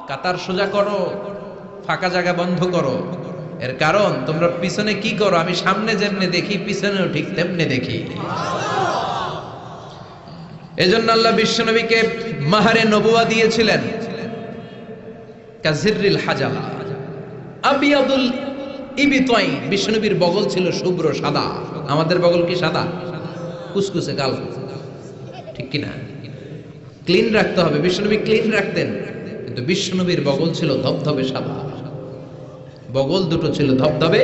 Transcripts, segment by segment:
কাতার সোজা করো, ফাঁকা জায়গা বন্ধ করো। এর কারণ তোমরা পিছনে কি করো, আমি সামনে যেমনে দেখি পিছনেও ঠিক তেমনে দেখি। এজন্য আল্লাহ বিশ্বনবীকে মাহারে নবুয়া দিয়েছিলেন কাজিররিল হাজালা আবিয়াদুল ইবিতাইন। বিশ্বনবীর বগল ছিল শুভ্র সাদা। আমাদের বগল কি সাদা? কুসকুসে কালো, ঠিক কি না? ক্লিন রাখতে হবে। বিশ্বনবী ক্লিন রাখতেন, কিন্তু বিশ্বনবীর বগল ছিল ধবধবে সাদা। বগল দুটো ছিল ধবধবে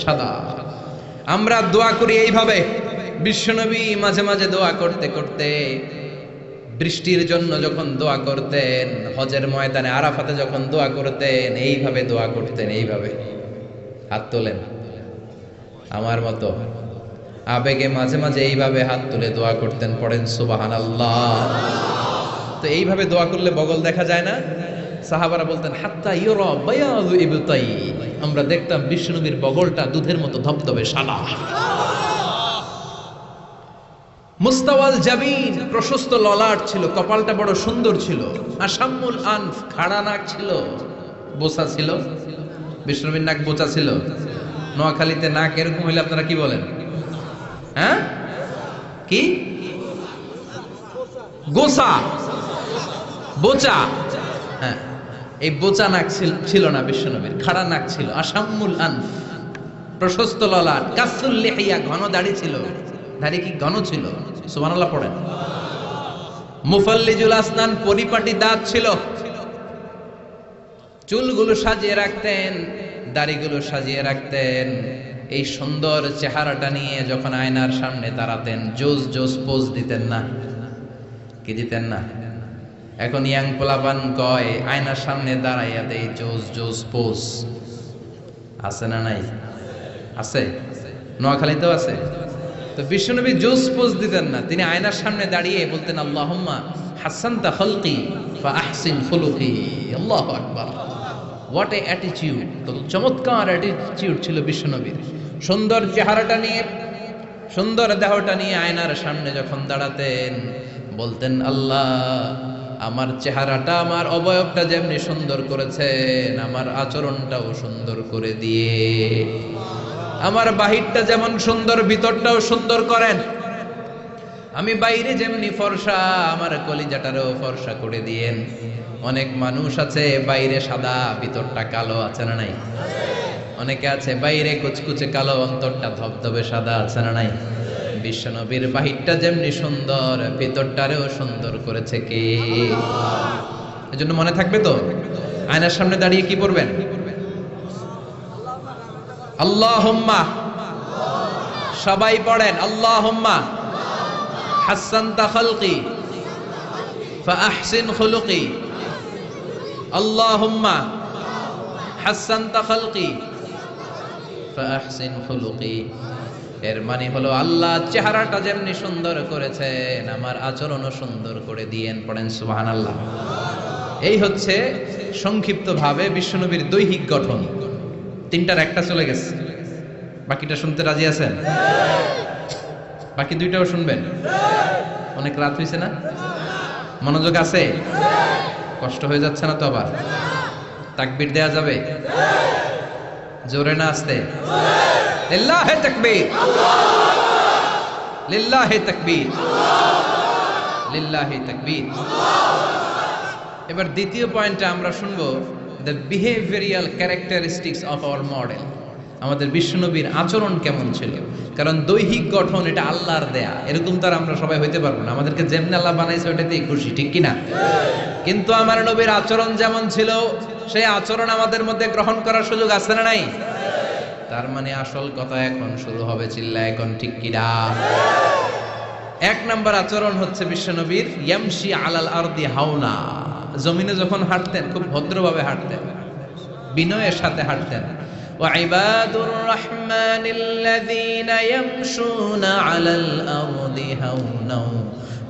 সাদা। আমরা দোয়া করি এইভাবে। বিশ্বনবী মাঝে মাঝে দোয়া করতে করতে, বৃষ্টির জন্য যখন দোয়া করতেন, হজের ময়দানে আরাফাতে যখন দোয়া করতেন, এইভাবে দোয়া করতেন। এইভাবে হাত তোলেন, আমার মতো আবেগে মাঝে মাঝে এইভাবে হাত তুলে দোয়া করতেন। পড়েন সুবহানাল্লাহ। তো এইভাবে দোয়া করলে বগল দেখা যায় না। সাহাবারা বলতেন হাত্তা ইউরা বায়াদু ইবতাই। আমরা দেখতাম বিশ্বনবীর বগলটা দুধের মতো ধবধবে সাদা। মুস্তাওয়াল জাবিন, প্রশস্ত ললাট ছিল, কপালটা বড় সুন্দর ছিল। আসাম্মুল আনফ, খাড়া নাক ছিল, বোচা ছিল। বিশ্বনবীর নাক বোচা ছিল। নোয়াখালীতে নাক এরকম হইলে আপনারা কি বলেন? হ্যাঁ, কি গোসা, বোচা? হ্যাঁ, এই বোচা নাক ছিল না বিশ্বনবীর, খাড়া নাক ছিল। আসাম্মুল আনফ, প্রশস্ত ললাট। কাসুল লিহিয়া, ঘন দাড়ি ছিল। দাড়ি কি ঘন ছিল? সুবহানাল্লাহ পড়েন। মুফাল্লিজুল আসনান, পরিপাটি দাঁত ছিল। চুলগুলো সাজিয়ে রাখতেন, দাড়িগুলো সাজিয়ে রাখতেন। এই সুন্দর চেহারাটা নিয়ে যখন আয়নার সামনে দাঁড়াতেন, জোস জোস পোজ দিতেন না? কি দিতেন না? এখন ইয়াং পোলাপান কয় আয়নার সামনে দাঁড়াইয়া দেই জোস জোস পোজ। আছে না নাই? আছে, নোয়াখালীতেও আছে। তো বিশ্বনবী জোস পোজ দিতেন না। তিনি আয়নার সামনে দাঁড়িয়ে বলতেন আল্লাহুম্মা হাসানতা খালকি ফা আহসিন খুলুকি। আল্লাহু আকবার। What a attitude! কত চমৎকার অ্যাটিটিউড ছিল বিশ্বনবীর। সুন্দর চেহারাটা নিয়ে, সুন্দর দেহটা নিয়ে আয়নার সামনে যখন দাঁড়াতেন, বলতেন আল্লাহ আমার চেহারাটা, আমার অবয়বটা যেমনি সুন্দর করেছেন, আমার আচরণটাও সুন্দর করে দিয়ে, আমার বাহিরটা যেমন সুন্দর, ভিতরটাও সুন্দর করেন। আমি বাইরে যেমনি ফর্সা, আমার কলিজাটারও ফর্সা করে দিয়েন। অনেক মানুষ আছে বাইরে সাদা, ভিতরটা কালো, আছে না নাই? অনেকে আছে বাইরে কুচকুচে কালো, অন্তরটা ধবধবে সাদা, আছে না নাই? বিশ্বনবীর বাহিরটা যেমনি সুন্দর, ভিতরটারেও সুন্দর করেছে কে? এজন্য মনে থাকবে তো, আয়নার সামনে দাঁড়িয়ে কি পড়বেন? আল্লাহুম্মা, সবাই পড়েন আল্লাহুম্মা হাসানতা খালকি ফা আহসিন খুলুকি। আল্লাহুম্মা হাসানতা খালকি ফা আহসিন খুলুকি। এর মানে হলো আল্লাহ চেহারাটা যেমনি সুন্দর করেছেন, আমার আচরণও সুন্দর করে দিয়েন। পড়েন সুবহানাল্লাহ। এই হচ্ছে সংক্ষিপ্ত ভাবে বিশ্বনবীর দৈহিক গঠন। তিনটার একটা চলে গেছে, বাকিটা শুনতে রাজি আছেন? বাকি দুইটাও শুনবেন? অনেক রাত হয়েছে না? মনোযোগ আছে? কষ্ট হয়ে যাচ্ছে না তো? আবার তাকবীর দেয়া যাবে? জোরে না আস্তে? লিল্লাহি তাকবীর, লিল্লাহি তাকবীর, লিল্লাহি তাকবীর। এবার দ্বিতীয় পয়েন্টটা আমরা শুনবো, the behavioural characteristics of our model. আমাদের বিশ্বনবীর আচরণ কেমন ছিল? কারণ দৈহিক গঠন এটা আল্লাহর দেয়া, এরকম তো আর আমরা সবাই হইতে পারবো না। আমাদেরকে যেমনি আল্লাহ বানাইছে ওইটাতেই খুশি, ঠিক কিনা? কিন্তু আমার নবীর আচরণ যেমন ছিল, সেই আচরণ আমাদের মধ্যে গ্রহণ করার সুযোগ আছে না নাই? তার মানে আসল কথা এখন শুরু হবে, চিল্লা এখন ঠিক কিনা? এক নাম্বার আচরণ হচ্ছে বিশ্বনবীর ইয়ামশি আলাল আরদি হাওনা। জমিনে যখন হাঁটতেন খুব ভদ্রভাবে হাঁটতেন, বিনয়ের সাথে হাঁটতেন। ওয়াইবাদুর রাহমানিল্লাযীনা ইয়ামশুনা আলাল আরদি হাওনা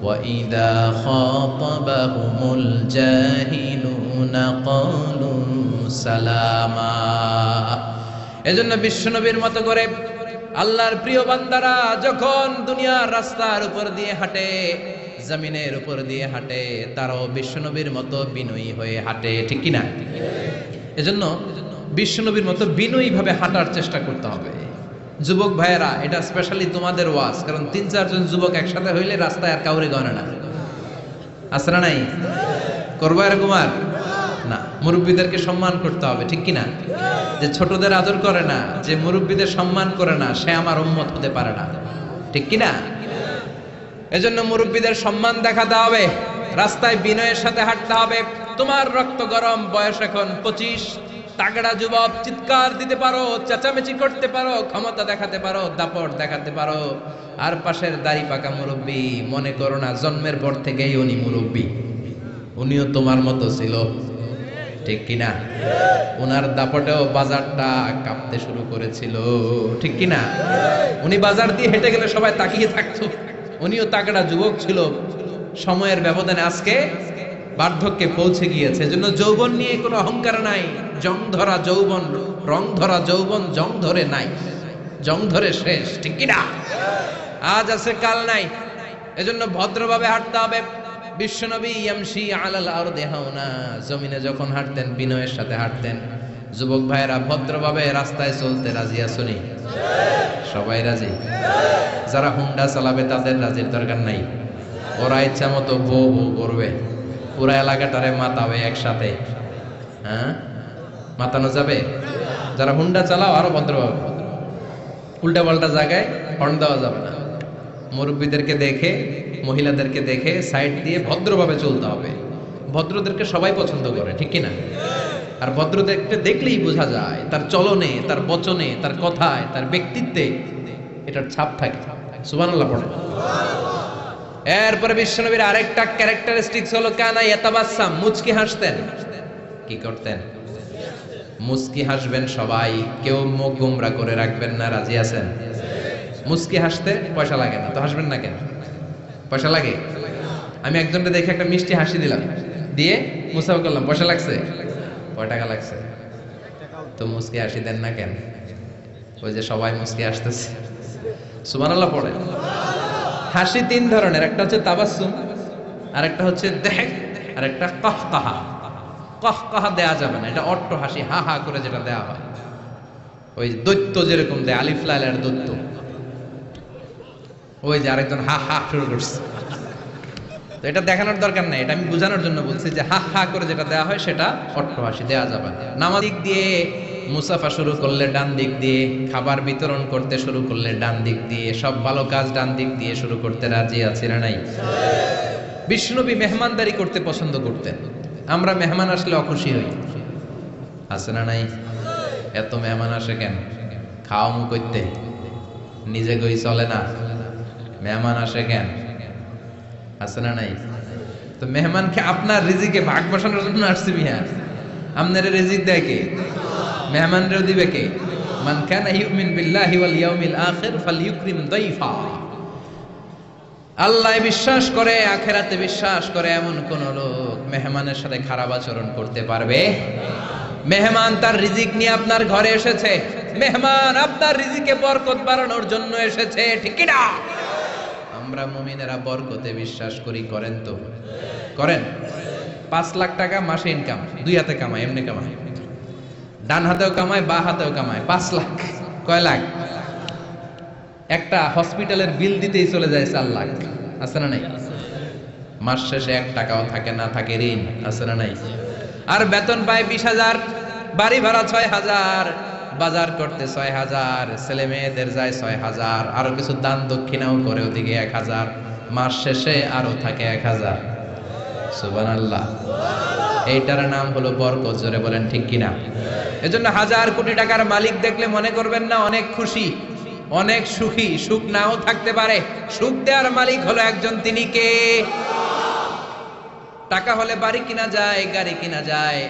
ওয়া ইযা খাতাবাহুমুল জাহিলুনা ক্বালু সালামা। এজন্য বিশ্বনবীর মতো করে আল্লাহর প্রিয় বান্দারা যখন দুনিয়ার রাস্তার উপর দিয়ে হাঁটে, জমিনের উপর দিয়ে হাঁটে তারাও বিশ্বনবীর মতো বিনয়ী হয়ে হাঁটে, ঠিক কিনা? এজন্য বিশ্বনবীর মতো বিনয়ী ভাবে হাঁটার চেষ্টা করতে হবে। যুবক ভাইয়েরা, এটা স্পেশালি তোমাদের ওয়াজ, কারণ 3-4 জন যুবক একসাথে হইলে রাস্তায় আর কাউরে গণে না, আসরা নাই? করবো এরকম আর না। মুরব্বীদেরকে সম্মান করতে হবে, ঠিক কিনা? যে ছোটদের আদর করে না, যে মুরব্বীদের সম্মান করে না, সে আমার উম্মত হতে পারে না, ঠিক কিনা? এজন্য মুরব্বীদের সম্মান দেখাতে হবে, রাস্তায় বিনয়ের সাথে হাঁটতে হবে। তোমার রক্ত গরম, বয়স এখন 25, তাগড়া যুবক, চিৎকার দিতে পারো, চেঁচামেচি করতে পারো, ক্ষমতা দেখাতে পারো, দাপট দেখাতে পারো। আর পাশের দাড়ি পাকা মুরব্বী, মনে করো না জন্মের পর থেকেই উনি মুরব্বী, উনিও তোমার মতো ছিল, ঠিক কিনা? উনার দাপটেও বাজারটা কাঁপতে শুরু করেছিল, ঠিক কিনা? উনি বাজার দিয়ে হেঁটে গেলে সবাই তাকিয়ে থাকতো, উনিও তাগড়া যুবক ছিল। সময়ের ব্যবধানে আজকে বার্ধক্যে পৌঁছে গিয়েছে। এজন্য যৌবন নিয়ে কোনো অহংকার নাই। জং ধরা যৌবন, রং ধরা যৌবন জং ধরে নাই, জং ধরে শেষ, ঠিক কিনা? আজ আছে কাল নাই। এজন্য ভদ্রভাবে হাঁটতে হবে। বিশ্বনবী ইয়ামশি আলাল আরদি হাওনা, জমিনে যখন হাঁটতেন বিনয়ের সাথে হাঁটতেন। যুবক ভাইয়েরা, ভদ্রভাবে রাস্তায় চলতে রাজি আছনি? সবাই রাজি? যারা হুন্ডা চালাবে তাদের রাজির দরকার নাই, ওরা ইচ্ছা মতো বউ বউ করবে, পুরা এলাকাটারে মাতাবে একসাথে। হ্যাঁ, মাতানো যাবে? যারা হুন্ডা চালাও আরো ভদ্রভাবে, উল্টা পাল্টা জায়গায় হর্ন দেওয়া যাবে না। মুরব্বীদেরকে দেখে, মহিলাদেরকে দেখে সাইড দিয়ে ভদ্রভাবে চলতে হবে। ভদ্রদেরকে সবাই পছন্দ করে, ঠিক কিনা? আর ভদ্রদেরকে দেখলেই বোঝা যায় তার চলনে, তার বচনে, তার কথায়, তার ব্যক্তিত্বে এটার ছাপ থাকে। সুবহানাল্লাহ পড়ে। এরপরে বিশ্বনবীর আরেকটা ক্যারেক্টারিস্টিক্স হলো কানা ইয়াতাবাসসাম, মুচকি হাসতেন। কি করতেন? মুচকি হাসবেন সবাই, কেউ মুখ গোমরা করে রাখবেন না। রাজি আছেন? মুচকি হাসতে পয়সা লাগে না তো হাসবেন না কেন? পয়সা লাগে? আমি একজনকে দেখে একটা মিষ্টি হাসি দিলাম, দিয়ে মুসাফা করলাম, পয়সা লাগছে? কয় টাকা লাগছে? তো মুচকি হাসি দেন না কেন? ওই যে সবাই মুচকি হাসতেছে। সুবহানাল্লাহ পড়ে। হাসি 3 ধরনের, একটা হচ্ছে তাবাসসুম, আর একটা হচ্ছে দেহক, আর একটা কাহকাহা। কাহকাহা দেয়া যাবে না, এটা অট্ট হাসি, হা হা করে যেটা দেয়া হয়, ওই দৈত্য যেরকম দেয়, আলিফ লাইলার দৈত্য। ওই যে আরেকজন হা হা শুরু করছে, তো এটা দেখানোর দরকার নাই, এটা আমি বোঝানোর জন্য বলছি যে হা হা করে যেটা দেয়া হয় সেটা অট্ট হাসি দেয়া যাবে না। নামাজ দিক দিয়ে মুসাফা শুরু করলে ডান দিক দিয়ে, খাবার বিতরণ করতে শুরু করলে ডান দিক দিয়ে, সব ভালো কাজ ডান দিক দিয়ে শুরু করতে রাজি আছি না নাই? বিশ্বনবী মেহমানদারি করতে পছন্দ করতেন। আমরা মেহমান আসলে অখুশি হই, আছে না নাই? এত মেহমান আসে কেন? খাওয়া মুখ করতে, নিজে গই চলে না, মেহমান আসে কেন? আছে না নাই? তো মেহমানকে আপনার রিজিকে ভাগ বসানোর জন্য আসছে মিয়া। আপনার রিজিক দেয় কে? মেহমানরেও দিবে কে? মান কানা ইউমিন বিল্লাহি ওয়াল ইয়াউমিল আখির ফালইউকরিম দাইফা। আল্লাহ বিশ্বাস করে, আখিরাতে বিশ্বাস করে এমন কোন লোক মেহমানের সাথে খারাপ আচরণ করতে পারবে? মেহমান তার রিজিক নিয়ে আপনার ঘরে এসেছে, মেহমান আপনার রিজিকে বরকত বাড়ানোর জন্য এসেছে, ঠিক কি না? আমরা মুমিনেরা বরকতে বিশ্বাস করি, করেন তো? করেন? 5 লাখ টাকা মাসে ইনকাম, 2 হাতে কামায়, এমনি কামায়, ডান হাতেও কামায়, বা হাতেও কামায়, 5 লাখ। কয় লাখ? একটা হসপিটালের বিল দিতেই চলে যায় 4 লাখ, আছে না নাই? মাস শেষে 1 টাকাও থাকে না, থাকে ঋণ, আছে না নাই? আর বেতন পায় 20,000, বাড়ি ভাড়া 6,000, বাজার করতে 6,000, ছেলে মেয়েদের যায় 6,000, আরো কিছু দান দক্ষিণাও করে ওদিকে 1,000, মাস শেষে আরো থাকে 1,000। সুবহানাল্লাহ। এইটার নাম হলো বরকত। জোরে বলেন ঠিক কিনা? এজন্য 1,000 কোটি টাকার মালিক দেখলে মনে করবেন না অনেক খুশি, অনেক সুখী। সুখ নাও থাকতে পারে, সুখ দেওয়ার মালিক হলো একজন, তিনি কে? টাকা হলে বাড়ি কিনা যায়, গাড়ি কিনা যায়,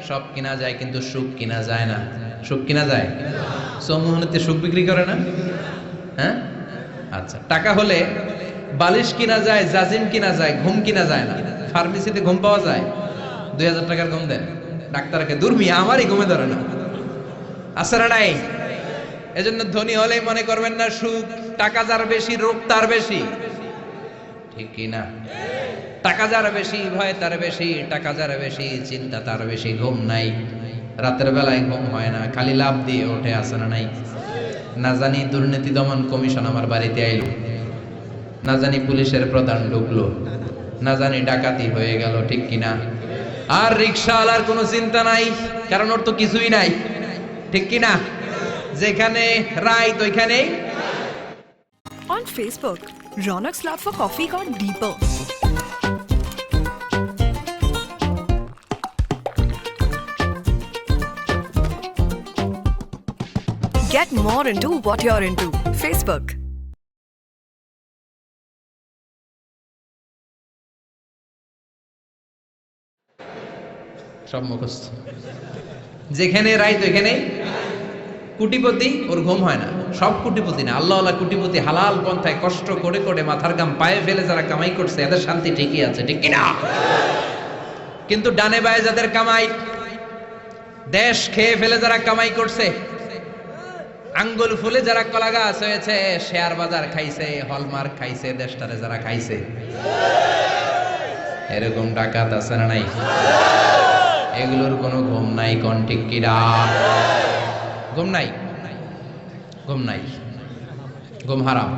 সব কিনা যায়, কিন্তু সুখ কিনা যায় না। সুখ কিনা যায়? সমুহনীতে সুখ বিক্রি করে না? হ্যাঁ, আচ্ছা। টাকা হলে বালিশ কিনা যায়, জাজিম কিনা যায়, ঘুম কিনা যায় না। ফার্মেসিতে ঘুম পাওয়া যায়? 2,000 টাকার ঘুম দেন ডাক্তারকে, দুর্মি আমারই ঘুমে ধরে না, আছে না নাই? এজন্য ধনী হলেই মনে করবেন না সুখ, টাকা যার বেশি রোগ তার বেশি। ঠিক কিনা? টাকা যার বেশি, ভয় তার বেশি, টাকা যার বেশি, চিন্তা তার বেশি, ঘুম নাই, রাতের বেলায় ঘুম হয় না, খালি লাভ দিয়ে ওঠে, আছে না নাই? না জানি দুর্নীতি দমন কমিশন আমার বাড়িতে আইলো, না জানি পুলিশের প্রধান ঢুকলো, না জানি ডাকাতি হয়ে গেল, ঠিক কিনা? আর রিকশাওয়ালার কোনো চিন্তা নাই, কারণ ওর তো কিছুই নাই, ঠিক কিনা? যেখানে রাইত ওইখানেই। On Facebook, Ronak's love for coffee got deeper. Get more into what you're into. Facebook. সব মুখস্থ। যেখানে রাইত ওইখানে কুটিপতি, ওর ঘুম হয় না। সব কুটিপতি না, আল্লাহ আল্লাহ কুটিপতি হালাল পন্থায় কষ্ট করে করে মাথার গাম পায়ে ফেলে যারা কামাই করছে, এদের শান্তি ঠিকই আছে, ঠিক কিনা? কিন্তু ডানে বায়ে যাদের কামাই, দেশ খেয়ে ফেলে যারা কামাই করছে, আঙ্গুল ফুলে যারা কলা গাছ হয়েছে, শেয়ার বাজার খাইছে, হলমার্ক খাইছে, দেশটারে যারা খাইছে, এরকম ডাকাত আছে না নাই? এগুলোর কোনো ঘুম নাই, কোন ঠিক কিনা? ঘুম নাই, ঘুম নাই, ঘুম হারাম।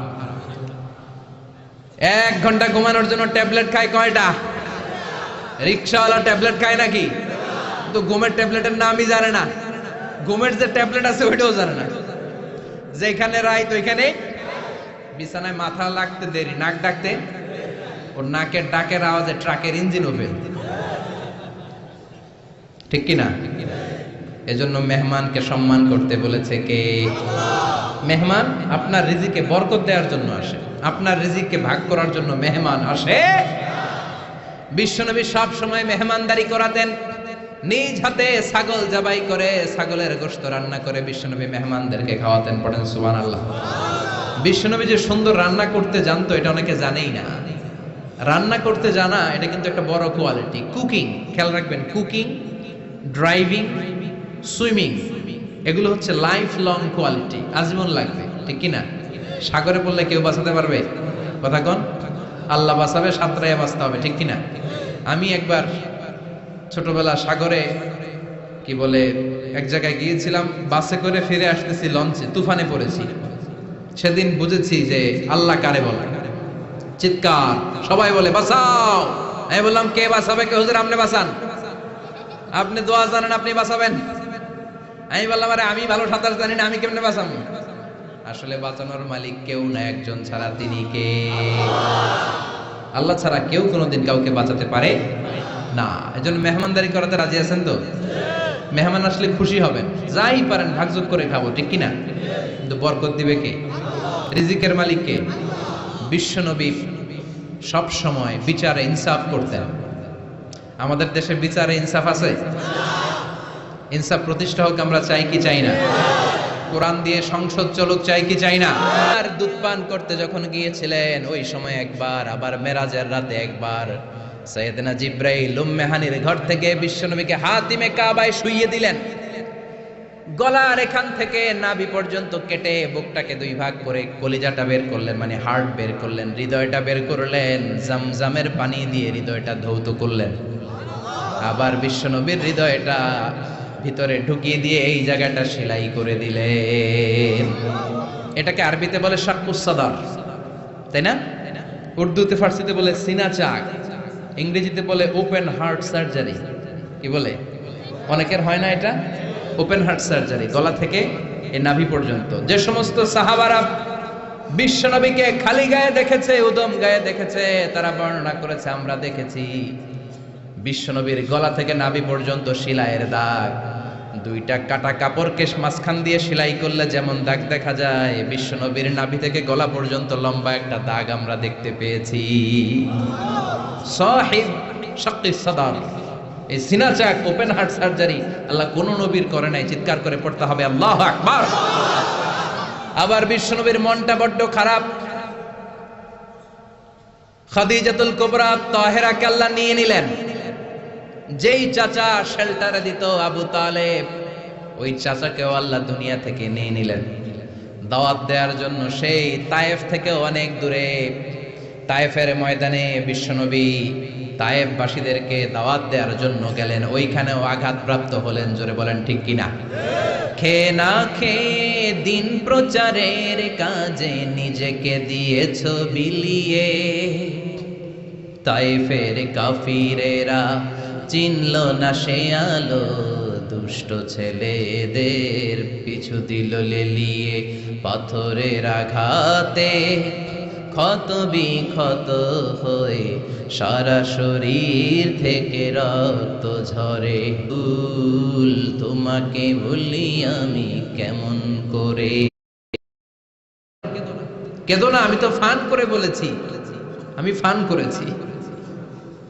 1 ঘন্টা ঘুমানোর জন্য ট্যাবলেট খায় কয়টা? রিকশাওয়ালা ট্যাবলেট খায় নাকি? তো ঘুমের ট্যাবলেটের নামই জানে না, ঘুমের যে ট্যাবলেট আছে ওইটাও জানে না। যেখানে রাইত ওইখানে বিছানায় মাথা লাগতে দেরি, নাক ডাকতে, ওর নাকের ডাকের আওয়াজে ট্রাকের ইঞ্জিন ওপেন, ঠিক কিনা? এজন্য মেহমানকে সম্মান করতে বলেছে কে? মেহমান আপনার রিজিকে বরকত দেওয়ার জন্য আসে, আপনার রিজিককে ভাগ করার জন্য মেহমান আসে। বিশ্বনবী সব সময় মেহমানদারি করাতেন, নিজ হাতে ছাগল জবাই করে, ছাগলের গোশত রান্না করে বিশ্বনবী মেহমানদেরকে খাওয়াতেন। পড়েন সুবহানাল্লাহ। বিশ্বনবী যে সুন্দর রান্না করতে জানতো, এটা অনেকে জানেই না। রান্না করতে জানা এটা কিন্তু একটা বড় কোয়ালিটি। কুকিং, খেয়াল রাখবেন, কুকিং, ড্রাইভিং, সুইমিং, এগুলো হচ্ছে লাইফ লং কোয়ালিটি, আজীবন লাগবে, ঠিক কিনা? সাগরে পড়লে কেউ বাঁচাতে পারবে? কথা কোন? আল্লাহ বাঁচাবে, সাঁতরাইয়া বাঁচতে হবে, ঠিক কিনা? আমি একবার ছোটবেলা সাগরে কি বলে এক জায়গায় গিয়েছিলাম, বাসে করে ফিরে আসতেছি, লঞ্চে তুফানে পড়েছি। সেদিন বুঝেছি যে আল্লাহ কারে বলে। চিৎকার, সবাই বলে বাঁচাও। আমি বললাম কে বাঁচাবে? কে? হুজুর আপনি বাঁচান, আপনি দোয়া জানেন, আপনি বাঁচাবেন। আমি বললাম আরে আমি ভালো সাঁতার জানি না, আমি কেমনে বাঁচাবো? আসলে বাঁচানোর মালিক কেউ না, একজন ছাড়া, তিনি কে? আল্লাহ ছাড়া কেউ কোনোদিন কাউকে বাঁচাতে পারে না। এজন্য মেহমানদারি করাতে রাজি আছেন তো? মেহমান আসলে খুশি হবেন, যাই পারেন ভাগযোগ করে খাবো, ঠিক কিনা? কিন্তু বরকত দিবে কে? রিজিকের মালিক কে? বিশ্বনবী সব সময় বিচারে ইনসাফ করতেন। আমাদের দেশে বিচারে ইনসাফ আছে? ইনসাফ প্রতিষ্ঠা হোক আমরা চাই কি চাই না? কোরআন দিয়ে সংসদ চলুক চাই কি চাই না? আর দুধ পান করতে যখন গিয়েছিলেন ওই সময় একবার, আবার মেরাজের রাতে একবার, সাইয়েদনা জিব্রাইল উম্মে হানির ঘর থেকে বিশ্বনবীকে হাতিমে কাবায় শুইয়ে দিলেন। গলার এখান থেকে নাভি পর্যন্ত কেটে বুকটাকে 2 ভাগ করে কলিজাটা বের করলেন, মানে হার্ট বের করলেন, হৃদয়টা বের করলেন, জামজামের পানি দিয়ে হৃদয়টা ধৌত করলেন। আবার বিশ্বনবীর হৃদয়টা ভিতরে ঢুকিয়ে দিয়ে এই জায়গাটা সেলাই করে দিলেন। এটাকে আরবিতে বলে শাক্কুস সাদার, তাই না? উর্দুতে, ফার্সিতে বলে সিনা চাক, ইংরেজিতে বলে ওপেন হার্ট সার্জারি। কি বলে? অনেকের হয় না এটা, ওপেন হার্ট সার্জারি, গলা থেকে এই নাভি পর্যন্ত। যে সমস্ত সাহাবারা বিশ্বনবীকে খালি গায়ে দেখেছে, উদম গায়ে দেখেছে, তারা বর্ণনা করেছে আমরা দেখেছি বিশ্বনবীর গলা থেকে নাভি পর্যন্ত সেলাইয়ের দাগ। 2টা কাটা কাপড়কে মাঝখান দিয়ে সেলাই করলে যেমন দাগ দেখা যায়, বিশ্বনবীর নাভি থেকে গলা পর্যন্ত লম্বা একটা দাগ আমরা দেখতে পেয়েছি। সাহিব শাক্কিস সাদার, এই সিনা চাক, ওপেন হার্ট সার্জারি আল্লাহ কোন নবীর করে নাই। চিৎকার করে পড়তে হবে আল্লাহু আকবার। আবার বিশ্বনবীর মনটা বড্ড খারাপ। খাদিজাতুল কুবরা তাহেরাকে আল্লাহ নিয়ে নিলেন। যেই চাচা শেল্টারে দিত আবু তালেব, ওই চাচাকেও আল্লাহ দুনিয়া থেকে নিয়ে নিলেন দাওয়াত দেওয়ার জন্য। সেই তায়েফ থেকে অনেক দূরে তায়েফের ময়দানে বিশ্বনবী তায়েফবাসীদেরকে দাওয়াত দেওয়ার জন্য গেলেন, ওইখানেও আঘাতপ্রাপ্ত হলেন। জোরে বলেন ঠিক কিনা? খেয়ে না খেয়ে দিন প্রচারের কাজে নিজেকে দিয়েছ বিলিয়ে, তায়েফের কাফিরেরা চিনল না সে আলো, দুষ্ট ছেলেদের পিছু দিল লেলিয়ে, পাথরের আঘাতে ক্ষত বিক্ষত হয়ে সারা শরীর থেকে রক্ত ঝরে। ভুল তোমাকে বলি আমি কেমন করে। কেঁদো না, আমি তো ফান করে বলেছি, আমি ফান করেছি।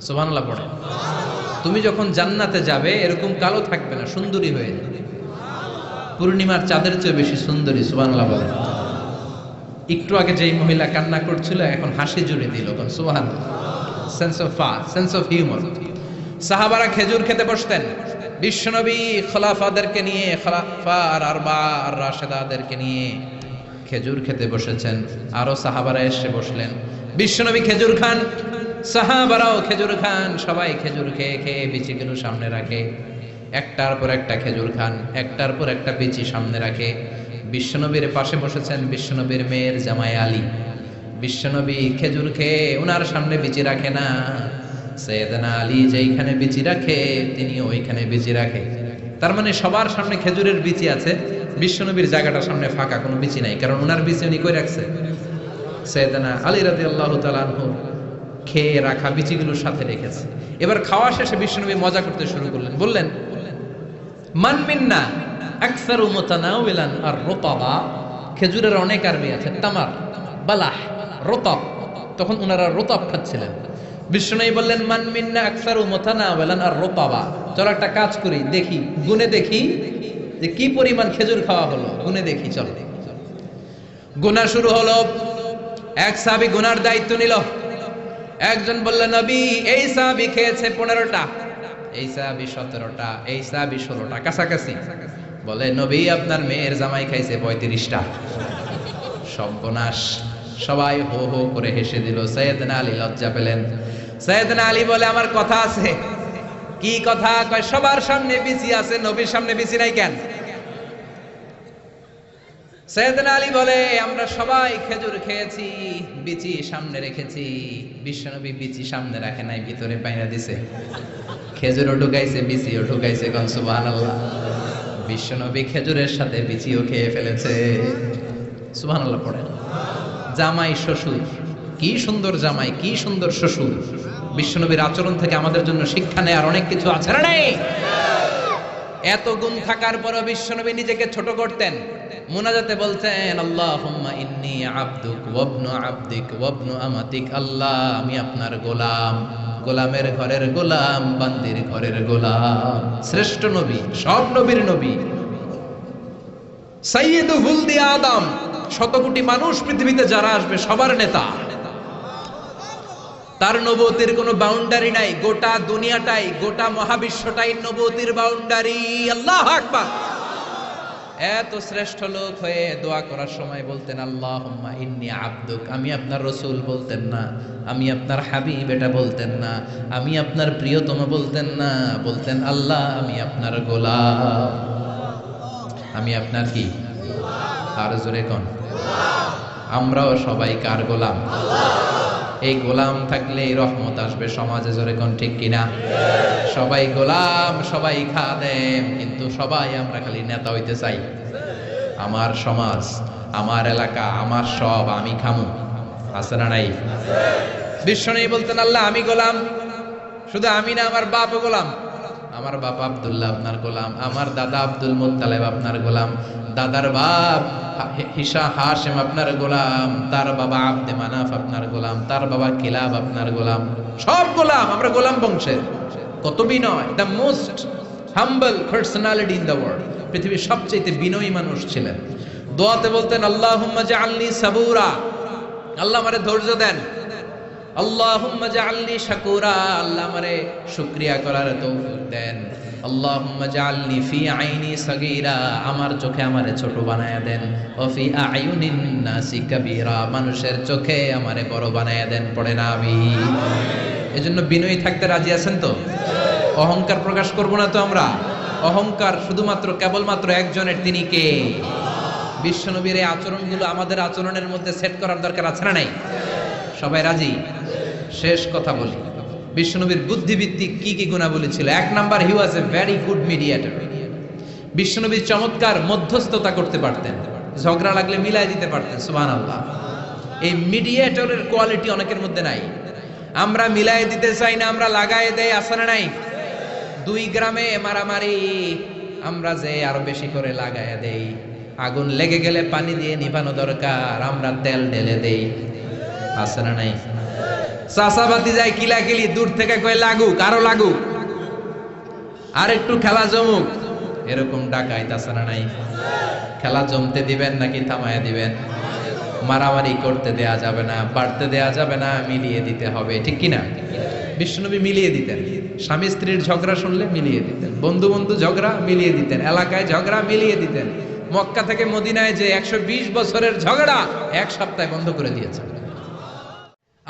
সুবহানাল্লাহ পড়ে। তুমি যখন জান্নাতে যাবে এরকম কালো থাকবে না, সুন্দরী হয়ে যাবে, পূর্ণিমার চাঁদের চেয়ে বেশি সুন্দরী। সুবহানাল্লাহ বলে। একটু আগে যেই মহিলা কান্না করছিল এখন হাসি জুড়ে দিল। সুবহানাল্লাহ। Sense of fun, sense of humour. সাহাবারা খেজুর খেতে বসতেন, বিশ্বনবী খলাফাদেরকে নিয়ে, খলাফা আর আরবা আর রাশেদাদেরকে নিয়ে খেজুর খেতে বসেছেন। আরো সাহাবারা এসে বসলেন, বিশ্বনবী খেজুর খান, সাহাবারাও খেজুর খান। সবাই খেজুর খেয়ে খেয়ে বিচিগুলো সামনে রাখে, একটার পর একটা খেজুর খান, একটার পর একটা বিচি সামনে রাখে। বিশ্বনবীর পাশে বসেছেন বিশ্বনবীর মেয়ের জামাই আলী। বিশ্বনবী খেজুর খেয়ে ওনার সামনে বিচি রাখে না, সাইয়েদনা আলী যেইখানে বিচি রাখে তিনি ওইখানে বিচি রাখে। তার মানে সবার সামনে খেজুরের বিচি আছে, বিশ্বনবীর জায়গাটার সামনে ফাঁকা, কোনো বিচি নাই, কারণ ওনার বিচি উনি কই রাখছে। সাইয়েদনা আলী রাদিয়াল্লাহু তাআলা আনহু খেয়ে রাখা বিচিগুলোর সাথে রেখেছে। এবার খাওয়া শেষে বিশ্বনবী মজা করতে শুরু করলেন, বললেন মান মিন্না আকসারু মুতানাওয়ালান আর রুতাবা। খেজুরের অনেক আরবি আছে, তামার, বালাহ, রুতাব। তখন ওনারা রুতাব খাচ্ছিলেন। বিশ্বনবী বললেন মান মিন্না আকসারু মুতানাওয়ালান আর রুতাবা। চলো একটা কাজ করি, দেখি, গুনে দেখি যে কি পরিমাণ খেজুর খাওয়া হলো, গুনে দেখি। চলো, গুনা শুরু হলো। এক সাহাবী গুনার দায়িত্ব নিল। একজন বললেন নবী এই সাহাবী খেয়েছে 15টা, এই সাহাবী 17টা, এই সাহাবী 16টা, কাছাকাছি। বলে নবী আপনার মেয়ের জামাই খাইছে 35টা। সর্বনাশ। সবাই হো হো করে হেসে দিল। সাইয়েদনা আলী লজ্জা পেলেন। সাইয়েদনা আলী বলে আমার কথা আছে। কি কথা? কয় সবার সামনে বিচি আছে, নবীর সামনে বিচি নাই কেন? সাইয়েদনা আলী বলে আমরা সবাই খেজুর খেয়েছি, বিচি সামনে রেখেছি। বিশ্বনবী বিচি সামনে রাখে নাই, ভিতরে বাইনা দিছে। খেজুরও ঢুকাইছে, বিচিও ঢুকাইছে। কোন সুবহানাল্লাহ। বিশ্বনবী খেজুরের সাথে বিচিও খেয়ে ফেলেছে। সুবহানাল্লাহ পড়ে। জামাই শ্বশুর, কি সুন্দর জামাই, কি সুন্দর শ্বশুর। বিশ্বনবীর আচরণ থেকে আমাদের জন্য শিক্ষা নেয়ার অনেক কিছু আছে না নাই? এত গুণ থাকার পরও বিশ্বনবী নিজেকে ছোট করতেন। মুনাজাতে বলতেন আল্লাহুম্মা ইন্নী আবদুক ওয়াবনু আবদিক ওয়াবনু আমাতিক। আল্লাহ আমি আপনার গোলাম, গোলামের ঘরের গোলাম, বান্দির ঘরের গোলাম। শ্রেষ্ঠ নবী, সব নবীর নবী, সাইয়্যিদু ওয়ালদি আদম। শত কোটি মানুষ পৃথিবীতে যারা আসবে সবার নেতা। তার নবুয়তের কোনো বাউন্ডারি নাই, গোটা দুনিয়াটাই, গোটা মহাবিশ্বটাই নবুয়তের বাউন্ডারি। আল্লাহু আকবার। এত শ্রেষ্ঠ লোক হয়ে দোয়া করার সময় বলতেন আল্লাহুম্মা ইন্নী আবদুক। আমি আপনার রাসূল বলতেন না, আমি আপনার হাবিব এটা বলতেন না, আমি আপনার প্রিয়তম বলতেন না, বলতেন আল্লাহ আমি আপনার গোলাম। আমি আপনার কি? আর জোরে কোন? আমরাও সবাই কার গোলাম? এই গোলাম থাকলে রহমত আসবে সমাজে। জোরে কোন ঠিক কিনা? সবাই গোলাম, সবাই খাদেম, কিন্তু সবাই আমরা খালি নেতা হইতে চাই। আমার সমাজ, আমার এলাকা, আমার সব আমি খামু, আছে না নাই? বিশ্বনবী বলতেন আল্লাহ আমি গোলাম। শুধু আমি না, আমার বাপও গোলাম। আমার বাপ আব্দুল্লাহ আপনার গোলাম, আমার দাদা আব্দুল মুত্তালিব আপনার গোলাম, দাদার বাপ হাশিম আপনার গোলাম, তার বাবা আব্দে মানাফ আপনার গোলাম, তার বাবা কিলাব আপনার গোলাম। সব গোলাম, আমরা গোলাম বংশের। কত বিনয়! The most humble personality in the world. পৃথিবীর সবচেয়ে বিনয়ী মানুষ ছিলেন। দোয়াতে বলতেন আল্লাহুম্মা জাআলনি সাবুরা। আল্লাহ আমারে ধৈর্য দেন। আল্লাহুম্মা জাআলনি শাকুরা, আল্লাহ আমারে শুকরিয়া করার তৌফিক দেন। আল্লাহুম্মা জাআলনি ফি আইনি সাগীরা, আমার চোখে আমারে ছোট বানায়া দেন। ও ফি আয়ুনিন নাসি কাবীরা, মানুষের চোখে আমারে বড় বানায়া দেন। পড়েন আমিন। এজন্য বিনয়ী থাকতে রাজি আছেন তো? অহংকার প্রকাশ করব না তো আমরা? অহংকার শুধুমাত্র কেবলমাত্র একজনের, তিনি কে? বিশ্বনবীর এই আচরণগুলো আমাদের আচরণের মধ্যে সেট করার দরকার আছে না নাই? সবাই রাজি? শেষ কথা বলি, বিশ্বনবীর বুদ্ধিভিত্তিক কি কি গুণাবলী ছিল? এক number, he was a very good mediator. বিশ্বনবী চমৎকার মধ্যস্থতা করতে পারতেন, ঝগড়া লাগলে মিলাই দিতে পারতেন। সুবহানাল্লাহ। এই মিডিয়েটরের কোয়ালিটি অনেকের মধ্যে নাই। আমরা মিলাই দিতে চাই না, আমরা লাগায় দেই। আছে না নাই? দুই গ্রামে মারামারি, আমরা যে আরো বেশি করে লাগায় দেই। আগুন লেগে গেলে পানি দিয়ে নিভানো দরকার, আমরা তেল ঢেলে দেই। আছে না নাই? চাষাবাতি যায় কিলাকিলি, দূর থেকে কয়ে লাগুক, আরো লাগুক, আর একটু খেলা জমুক, এরকম ডাকাইত। আছে না নাই? খেলা জমতে দিবেন নাকি থামায় দিবেন? মারামারি করতে দেয়া যাবে না, বাড়তে দেয়া যাবে না, মিলিয়ে দিতে হবে। ঠিক কিনা? বিশ্বনবী মিলিয়ে দিতেন। স্বামী স্ত্রীর ঝগড়া শুনলে মিলিয়ে দিতেন, বন্ধু বন্ধু ঝগড়া মিলিয়ে দিতেন, এলাকায় ঝগড়া মিলিয়ে দিতেন। মক্কা থেকে মদিনায় যে 120 বছরের ঝগড়া এক সপ্তাহে বন্ধ করে দিয়েছেন।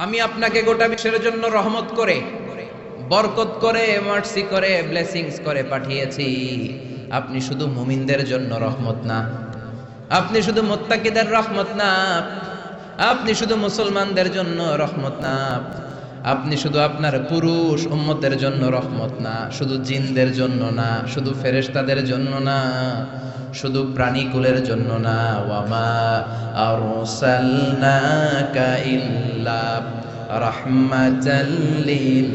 আমি আপনাকে গোটা বিশ্বের জন্য রহমত করে, বরকত করে, মার্সি করে, ব্লেসিংস করে পাঠিয়েছি। আপনি শুধু মুমিনদের জন্য রহমত না, আপনি শুধু মুত্তাকিদের রহমত না, আপনি শুধু মুসলমানদের জন্য রহমত না, আপনি শুধু আপনার পুরুষ উম্মতের জন্য রহমত না, শুধু জিনদের জন্য না, শুধু ফেরেশতাদের জন্য না, শুধু প্রাণীকুলের জন্য না। ওয়ামা আরসালনাকা ইল্লা রাহমাতাল লিল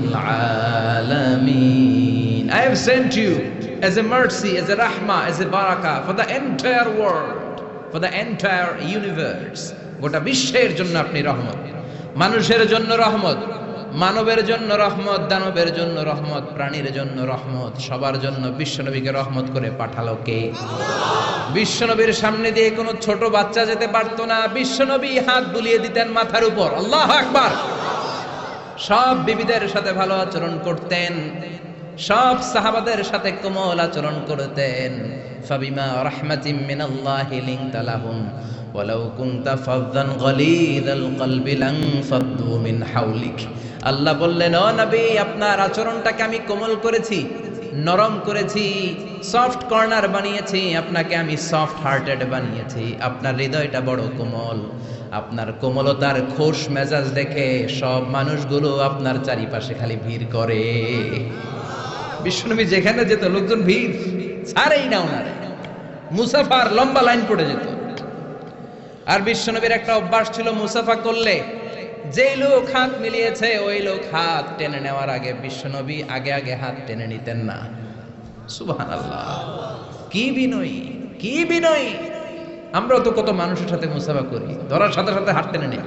আলামিন। I have sent you as a mercy, as a rahmah, as a barakah for the entire world, for the entire universe. গোটা বিশ্বের জন্য আপনি রহমত, মানুষের জন্য রহমত, মানবের জন্য রহমত, দানবের জন্য রহমত, প্রাণীর জন্য রহমত, সবার জন্য বিশ্বনবীকে রহমত করে পাঠালো কে? বিশ্বনবীর সামনে দিয়ে কোনো ছোট বাচ্চা যেতে পারতো না, বিশ্বনবী হাত বুলিয়ে দিতেন মাথার উপর। আল্লাহু আকবার। সব বিবিদের সাথে ভালো আচরণ করতেন, সব সাহাবাদের সাথে কোমল আচরণ করতেন। ফাবিমা রাহমাতিম মিনাল্লাহি লিনতা লাহুম ওয়ালাউ কুনতা ফাযযান গালিযাল কলবি লানফাদ্দু মিন হাওলিক। আল্লাহ বললেন, ও নবী, আপনার আচরণটাকে আমি কোমল করেছি, নরম করেছি, সফট কর্নার বানিয়েছি, আপনাকে আমি সফট হার্টেড বানিয়েছি। আপনার হৃদয়টা বড় কোমল, আপনার কোমলতার খোশ মেজাজ দেখে সব মানুষগুলো আপনার চারিপাশে খালি ভিড় করে। বিশ্বনবী যেখানে যেত লোকজন ভিড় ছাড়েই না ওনারে, মুসাফার লম্বা লাইন পড়ে যেত। আর বিশ্বনবীর একটা অভ্যাস ছিল, মুসাফা করলে যেই লোক হাত মিলিয়েছে ওই লোক হাত টেনে নেওয়ার আগে বিশ্বনবী আগে আগে হাত টেনে নিতেন না। সুবহানাল্লাহ। কি বিনয়ী, কি বিনয়ী! আমরা তো কত মানুষের সাথে মুসাফা করি, ধরার সাথে সাথে হাত টেনে নেই,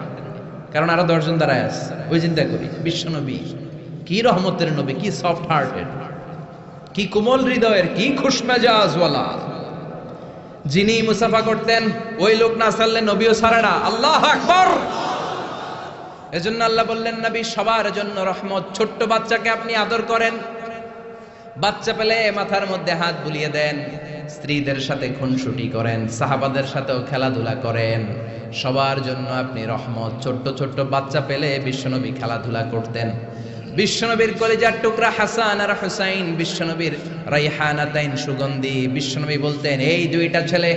কারণ আরো 10 জন দাঁড়ায় আছে, ওই চিন্তা করি। বিশ্বনবী কি রহমতের নবী, কি সফট হার্টেড, কি কোমল হৃদয়ের, কি খুশমেজাজওয়ালা। যিনি মুসাফা করতেন ওই লোক না ছাড়লে নবীও ছাড়ে না। আল্লাহু আকবার। এজন্য আল্লাহ বললেন, নবী সবার জন্য রহমত। ছোট্ট বাচ্চাকে আপনি আদর করেন, বাচ্চা পেলে মাথার মধ্যে হাত বুলিয়ে দেন, স্ত্রীদের সাথে খুনসুটি করেন, সাহাবাদের সাথেও খেলাধুলা করেন, সবার জন্য আপনি রহমত। ছোট্ট ছোট্ট বাচ্চা পেলে বিশ্বনবী খেলাধুলা করতেন। বিশ্বনবীর কলিজার টুকরা হাসান আর হুসাইন, বিশ্বনবীর রাইহানাতাইন সুগন্ধি। বিশ্বনবী বলতেন, এই দুইটা ছেলে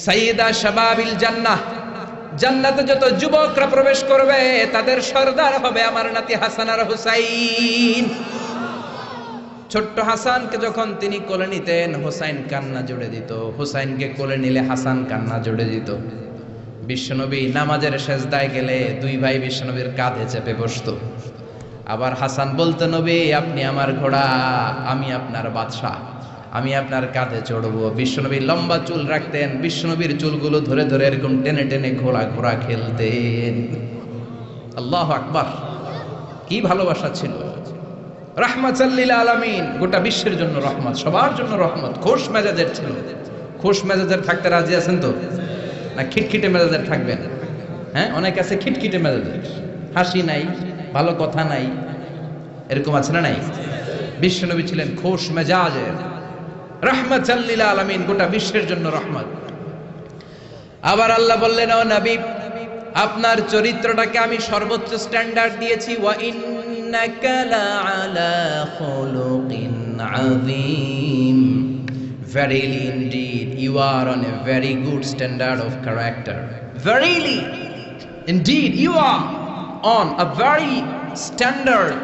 সাইয়্যিদা শাবাবিল জান্নাহ, জান্নাতে যত যুবকরা প্রবেশ করবে তাদের সর্দার হবে আমার নাতি হাসান আর হুসাইন। ছোট্ট হাসানকে যখন তিনি কোলে নিতেন হুসাইন কান্না জুড়ে দিত, হুসাইনকে কোলে নিলে হাসান কান্না জুড়ে দিত। বিশ্বনবী নামাজের সেজদায় গেলে দুই ভাই বিশ্বনবীর কাঁধে চেপে বসতো। আবার হাসান বলতো, নবী আপনি আমার ঘোড়া, আমি আপনার বাদশাহ, আমি আপনার কাঁধে চড়বো। বিশ্বনবী লম্বা চুল রাখতেন, বিশ্বনবীর চুলগুলো ধরে ধরে এরকম টেনে টেনে ঘোড়া ঘোড়া খেলতেন। আল্লাহু আকবার। কি ভালোবাসা ছিল! রাহমাতাল লিল আলামিন, গোটা বিশ্বের জন্য রহমত, সবার জন্য রহমত। খোশ মেজাজের ছিল। খোশ মেজাজের থাকতে রাজি আছেন তো? না খিটখিটে মেজাজের থাকবেন? হ্যাঁ, অনেক আছে খিটখিটে মেজাজের। হাসি নাই, ভালো কথা নাই, এরকম আছে না নাই? বিশ্বনবী ছিলেন খোশ মেজাজের, রাহমাতাল লিল আলামিন, গোটা বিশ্বের জন্য রহমত। আবার আল্লাহ বললেন, ও নবী, আপনার চরিত্রটাকে আমি সর্বোচ্চ স্ট্যান্ডার্ড দিয়েছি। ওয়া ইন্নাকা লাআলা খুলুকিন আযীম, verily indeed you are on a very good standard of character. Verily indeed you are on a very standard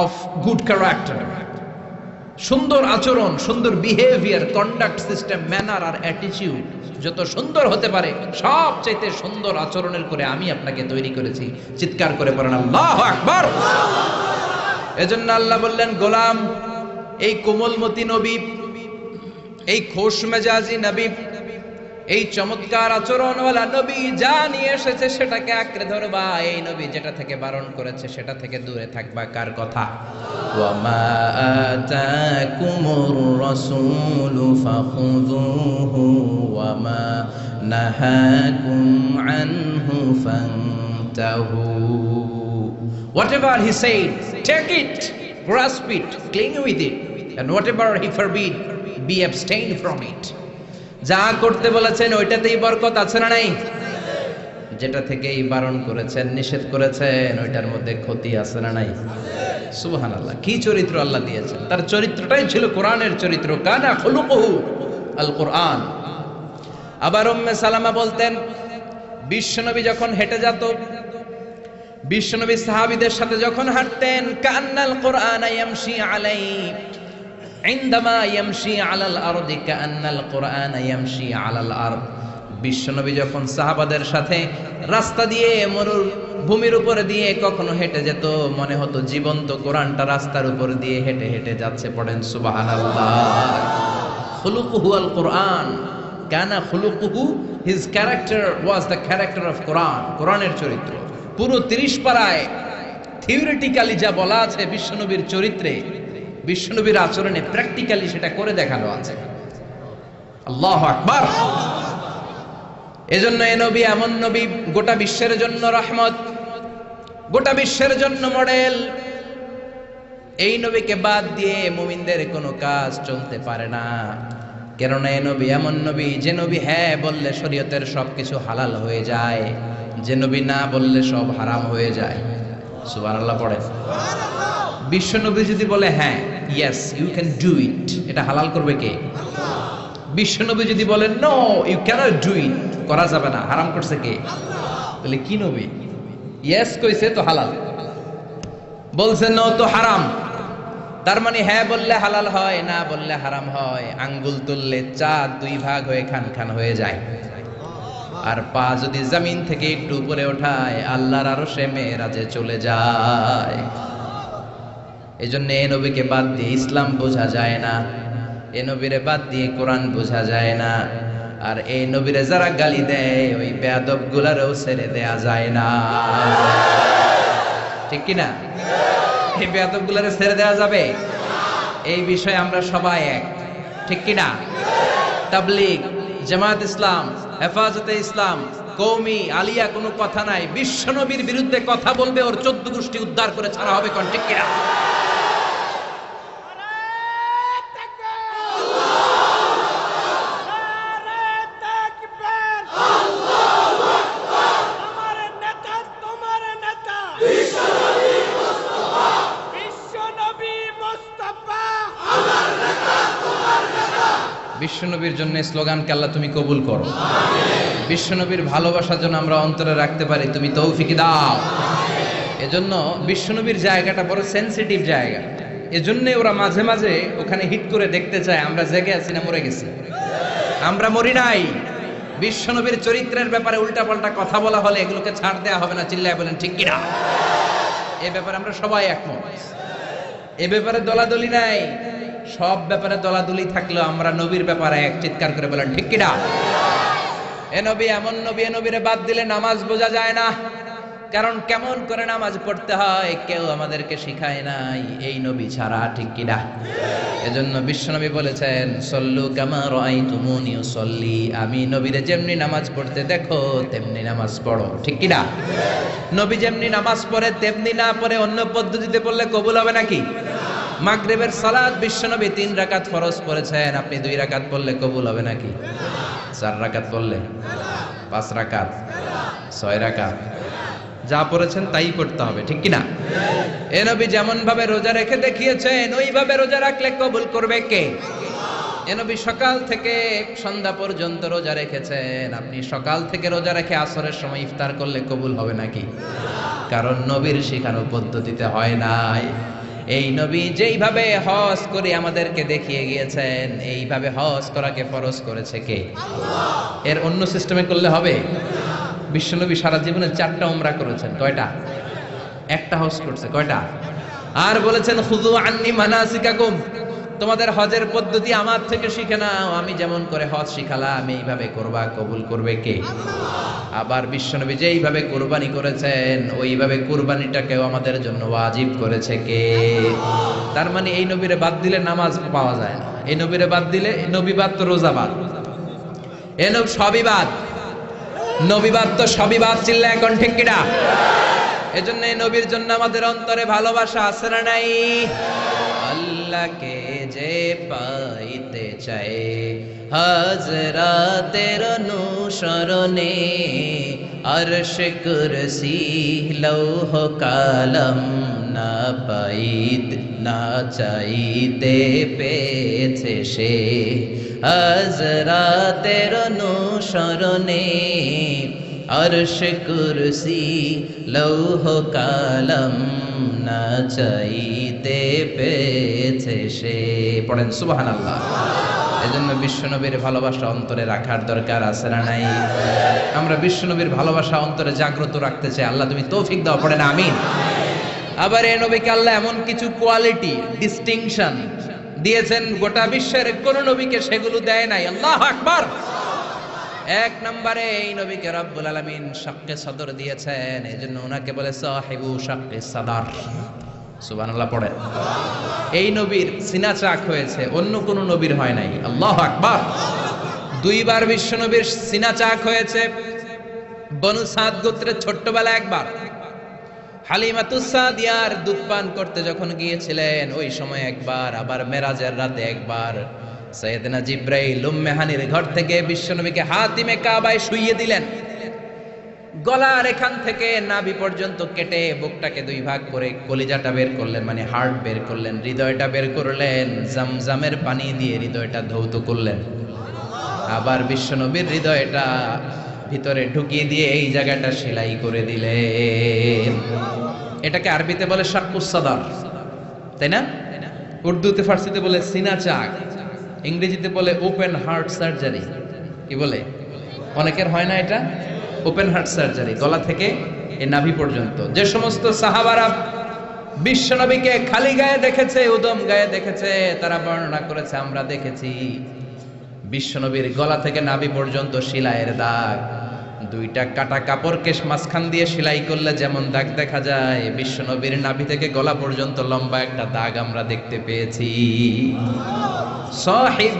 of good character. সুন্দর আচরণ, সুন্দর বিহেভিয়ার, কন্ডাক্ট সিস্টেম, ম্যানার আর অ্যাটিটিউড যত সুন্দর হতে পারে, সবচাইতে সুন্দর আচরণের করে আমি আপনাকে তৈরি করেছি। চিৎকার করে পড়েন আল্লাহু আকবার। এজন্য আল্লাহ বললেন, গোলাম, এই কোমলমতি নবী, এই খোশ মেজাজি নবী, এই চমৎকার আচরণওয়ালা নবী যা নিয়ে এসেছে সেটাকে আঁকড়ে ধরবা। এই নবী যেটা থেকে বারণ করেছে সেটা থেকে দূরে থাকবা। কার কথা? ওয়া মা আতাকুমুর রাসূলু ফাখুযুহু ওয়া মা নাহাকুম আনহু ফান্তাহু। Whatever he said, take it, grasp it, cling with it, and whatever he forbid, be abstain from it. যা করতে বলেছেন ওইটাতেই বরকত আছে না নাই? যেটা থেকেই বারণ করেছেন, নিষেধ করেছেন, ওইটার মধ্যে ক্ষতি আছে না নাই? সুবহানাল্লাহ, কি চরিত্র আল্লাহ দিয়েছেন! তার চরিত্রটাই ছিল কোরআনের চরিত্র। কানা খুলুকুহু আল কোরআন। আবার উম্মে সালামা বলতেন, বিশ্বনবী যখন হেঁটে যেত, বিশ্বনবী সাহাবীদের সাথে যখন হাঁটতেন, কান্নাল কোরআন ইয়ামশি আলাইহি, ইনদামা ইয়ামশি আলাল আরদি কান্নাল কোরআন ইয়ামশি আলাল আরদ। বিশ্বনবী যখন সাহাবাদের সাথে রাস্তা দিয়ে, মরুভূমির উপরে দিয়ে কখনো হেঁটে যেত, মনে হতো জীবন্ত কোরআনটা রাস্তার উপর দিয়ে হেঁটে হেঁটে যাচ্ছে। পড়েন সুবহানাল্লাহ। খুলুকুহু আল কোরআন, কানা খুলুকুহু, his character was the character of Quran. কোরআনের চরিত্র পুরো 30 পারায় থিওরিটিক্যালি যা বলা আছে বিশ্বনবীর চরিত্রে, বিশ্বনবীর আচরণে, প্র্যাকটিক্যালি সেটা করে দেখানো আছে। আল্লাহু আকবার। এজন্য এই নবী এমন নবী, গোটা বিশ্বের জন্য রহমত, গোটা বিশ্বের জন্য মডেল। এই নবীকে বাদ দিয়ে মুমিনদের কোনো কাজ চলতে পারে না। কেননা এই নবী এমন নবী, যে নবী হ্যাঁ বললে শরীয়তের সবকিছু হালাল হয়ে যায়, যে নবী না বললে সব হারাম হয়ে যায়। সুবহানাল্লাহ পড়ে। বিশ্বনবী যদি বলে হ্যাঁ, yes you can do it, এটা হালাল করবে কে? বিশ্বনবী যদি বলে no you can't do it, করা যাবে না, হারাম করছে কে? তাহলে কি নবী? ইয়েস কইছে তো হালাল, বলছে নো তো হারাম। তার মানে হ্যাঁ বললে হালাল হয়, না বললে হারাম হয়। আঙ্গুল তুললে চাঁদ 2 ভাগ হয়ে খান খান হয়ে যায়, আর পা যদি জমিন থেকে একটু উপরে ওঠায় আল্লাহর আরশে মেরাজে চলে যায়। এজন্য এই নবীকে বাদ দিয়ে ইসলাম বোঝা যায় না, এই নবীরে বাদ দিয়ে কোরআন বোঝা যায় না। আর এই নবীরে যারা গালি দেয়, ওই বেয়াদব গুলারও ছেড়ে দেয়া যায় না। ঠিক কিনা? এই বেয়াদব গুলারে ছেড়ে দেয়া যাবে? এই বিষয়ে আমরা সবাই এক, ঠিক কিনা? তাবলীগ, জামাত ইসলাম, হেফাজতে ইসলাম, কওমি, আলিয়া কোনো কথা নাই। বিশ্বনবীর বিরুদ্ধে কথা বলবে, ওর 14 গোষ্ঠী উদ্ধার করে ছাড়া হবে। কোন ঠিক কিনা? বিশ্বনবীর জন্য স্লোগানকে আল্লাহ তুমি কবুল করো। বিশ্বনবীর ভালোবাসার জন্য আমরা অন্তরে রাখতে পারি, তুমি তৌফিক দাও। এজন্য বিশ্বনবীর জায়গাটা বড় সেনসিটিভ জায়গা। এজন্য ওরা মাঝে মাঝে ওখানে হিট করে দেখতে চায় আমরা জেগে আছি না মরে গেছি। আমরা মরি নাই। বিশ্বনবীর চরিত্রের ব্যাপারে উল্টাপাল্টা কথা বলা হলে এগুলোকে ছাড় দেওয়া হবে না। চিল্লায় বলেন ঠিক কিনা? এ ব্যাপারে আমরা সবাই একমত। এ ব্যাপারে দলাদলি নাই। সব ব্যাপারে দলাদলি থাকলেও আমরা নবীর ব্যাপারে এক। চিৎকার করে বলেন ঠিক কিনা? এ নবী এমন নবী, এ নবীরে বাদ দিলে নামাজ বোঝা যায় না। কারণ কেমন করে নামাজ পড়তে হয় কেউ আমাদেরকে শিখায় নাই এই নবী ছাড়া। ঠিক কিনা? এজন্য বিশ্বনবী বলেছেন সল্লু কামা রাআইতুমুনি উসাল্লি, আমি নবীরে যেমনি নামাজ পড়তে দেখো তেমনি নামাজ পড়ো, ঠিক কি না? নবী যেমনি নামাজ পড়ে তেমনি না পড়ে অন্য পদ্ধতিতে পড়লে কবুল হবে নাকি? মাগরিবের সালাত বিশ্বনবী 3 রাকাত ফরজ পড়েছেন, আপনি 2 রাকাত পড়লে কবুল হবে নাকি? 4 রাকাত পড়লে, 5 রাকাত, 6 রাকাত, যা পড়েছেন তাই করতে হবে, ঠিক কি না? এ নবী যেমন ভাবে রোজা রেখে দেখিয়েছেন ওইভাবে রোজা রাখলে কবুল করবে কে? এ নবী সকাল থেকে সন্ধ্যা পর্যন্ত রোজা রেখেছেন, আপনি সকাল থেকে রোজা রেখে আসরের সময় ইফতার করলে কবুল হবে নাকি? কারণ নবীর শেখানো পদ্ধতিতে হয় নাই। এই নবী যেইভাবে হজ করে আমাদেরকে দেখিয়ে গিয়েছেন এইভাবে হজ করাকে ফরজ করেছে কে? এর অন্য সিস্টেমে করলে হবে? বিশ্বনবী সারা জীবনে 4টা উমরা করেছেন, কয়টা? একটা হজ করছে, কয়টা? আর বলেছেন খুযু আন্নী মানাসিকাকুম, তোমাদের হজের পদ্ধতি আমার থেকে শিখে নাও, আমি যেমন করে হজ শিখালাম এইভাবে করবা, কবুল করবে কে? আবার বিশ্বনবী যেইভাবে কুরবানি করেছেন ওইভাবে কুরবানিটাকেও আমাদের জন্য ওয়াজিব করেছে কে? তার মানে এই নবীরে বাদ দিলে নামাজ পাওয়া যায় না, এই নবীরে বাদ দিলে, নবী বাদ তো রোজা বাদ, এ নবী সবই বাদ, নবী বাদ তো সবই বাদ, চিল্লা এখন ঠিক কিনা? এজন্য এই নবীর জন্য আমাদের অন্তরে ভালোবাসা আছে না নাই? আল্লাহকে যে পাইতে চায় হাজরাতের অনুসরণে, আরশ কুরসি লৌহ কালাম না পাইত না চাইতে পেয়েছে সে, হাজরাতের অনুসরণে আরশ কুরসি লৌহ কালাম না চাইতে পেয়েছে সে। পড়েন সুবহানাল্লাহ। এজন্য বিশ্বনবীর ভালোবাসা অন্তরে রাখার দরকার আছে না নাই? আমরা বিশ্বনবীর ভালোবাসা অন্তরে জাগ্রত রাখতে চাই, আল্লাহ তুমি তৌফিক দাও, পড়েন আমিন। আবার এই নবীকে আল্লাহ এমন কিছু কোয়ালিটি, ডিস্টিংশন দিয়েছেন গোটা বিশ্বের কোন নবীকে সেগুলো দেয় নাই। আল্লাহু আকবার। 1 নম্বরে এই নবীকে রব্বুল আলামিন শাক্কে সদর দিয়েছেন, এজন্য ওনাকে বলে সাহিবু শাক্কে সদর। সুবহানাল্লাহ পড়েন। এই নবীর সিনা চাক হয়েছে, অন্য কোন নবীর হয় নাই। আল্লাহু আকবার। 2 বার বিশ্ব নবীর সিনা চাক হয়েছে। বনু সাদ গোত্রের ছোট্টবেলা একবার হালিমাতুস সাদিয়ার দুধ পান করতে যখন গিয়েছিলেন ওই সময় একবার, আবার মেরাজের রাতে একবার সাইয়েদনা জিব্রাইল উম্মে হানির ঘর থেকে বিশ্বনবীকে হাতিমে কাবায় শুইয়ে দিলেন। গলার এখান থেকে নাভি পর্যন্ত কেটে বুকটাকে 2 ভাগ করে কলিজাটা বের করলেন, মানে হার্ট বের করলেন, হৃদয়টা বের করলেন, জামজামের পানি দিয়ে হৃদয়টা ধৌত করলেন। আবার বিশ্বনবীর হৃদয়টা ভিতরে ঢুকিয়ে দিয়ে এই জায়গাটা সেলাই করে দিলেন। এটাকে আরবিতে বলে শাক্কুস সাদর, তাই না? উর্দুতে ফার্সিতে বলে সিনা চাক, ইংরেজিতে বলে ওপেন হার্ট সার্জারি। কি বলে? অনেকের হয় না এটা, ওপেন হার্ট সার্জারি, গলা থেকে এই নাভি পর্যন্ত। যে সমস্ত সাহাবারা বিশ্বনবীকে খালি গায়ে দেখেছে, উদম গায়ে দেখেছে, তারা বর্ণনা করেছে আমরা দেখেছি বিশ্বনবীর গলা থেকে নাভি পর্যন্ত সেলাইয়ের দাগ। 2টা কাটা কাপড়কে মাঝখান দিয়ে সেলাই করলে যেমন দাগ দেখা যায়, বিশ্বনবীর নাভি থেকে গলা পর্যন্ত লম্বা একটা দাগ আমরা দেখতে পেয়েছি। সাহিব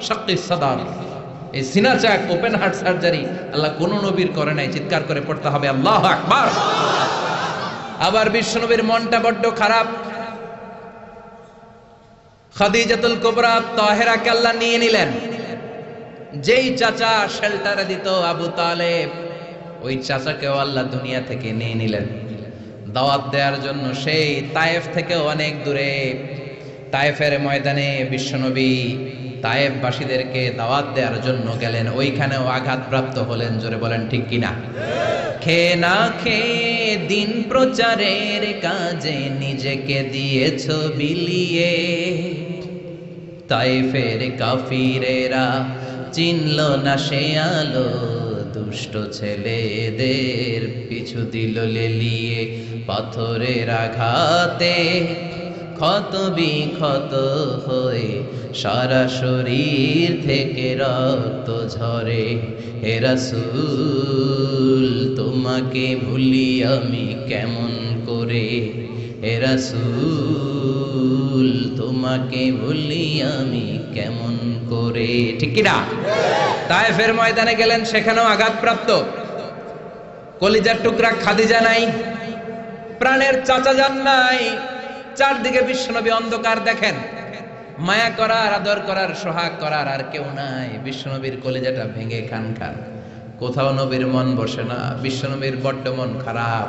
শাক্কিস সাদর, এই সিনা চাক, ওপেন হার্ট সার্জারি আল্লাহ কোন নবীর করে নাই। চিৎকার করে পড়তে হবে আল্লাহু আকবার। আবার বিশ্বনবীর মনটা বড্ড খারাপ। খাদিজাতুল কুবরা তাহেরাকে আল্লাহ নিয়ে নিলেন। যেই চাচা শেল্টারে দিত আবু তালেব, ওই চাচাকেও আল্লাহ দুনিয়া থেকে নিয়ে নিলেন দাওয়াত দেওয়ার জন্য। সেই তায়েফ থেকে অনেক দূরে তায়েফের ময়দানে বিশ্বনবী তায়েফবাসীদেরকে দাওয়াত দেওয়ার জন্য গেলেন, ওইখানেও আঘাতপ্রাপ্ত হলেন। জোরে বলেন ঠিক কিনা? খেয়ে না খেয়ে দিন প্রচারের কাজে নিজেকে দিয়েছ বিলিয়ে, তায়েফের কাফিরেরা চিনল না সে আলো, দুষ্ট ছেলেদের পিছু দিল লেলিয়ে, পাথরের আঘাতে ক্ষত বিক্ষত হয়ে সারা শরীর থেকে রক্ত ঝরে। হে রাসূল তোমাকে ভুলি আমি কেমন করে, হে রাসূল তোমাকে বলি আমি কেমন করে, ঠিক কি না? তায়েফের ময়দানে গেলেন, সেখানেও আঘাতপ্রাপ্ত। কলিজার টুকরা খাদিজা নাই, প্রাণের চাচা যান নাই, চারদিকে বিশ্বনবী অন্ধকার দেখেন, মায়া করার, আদর করার, সোহাগ করার আর কেউ নাই। বিশ্বনবীর কলিজাটা ভেঙে খান খান, কোথাও নবীর মন বসে না। বিশ্বনবীর বড্ড মন খারাপ।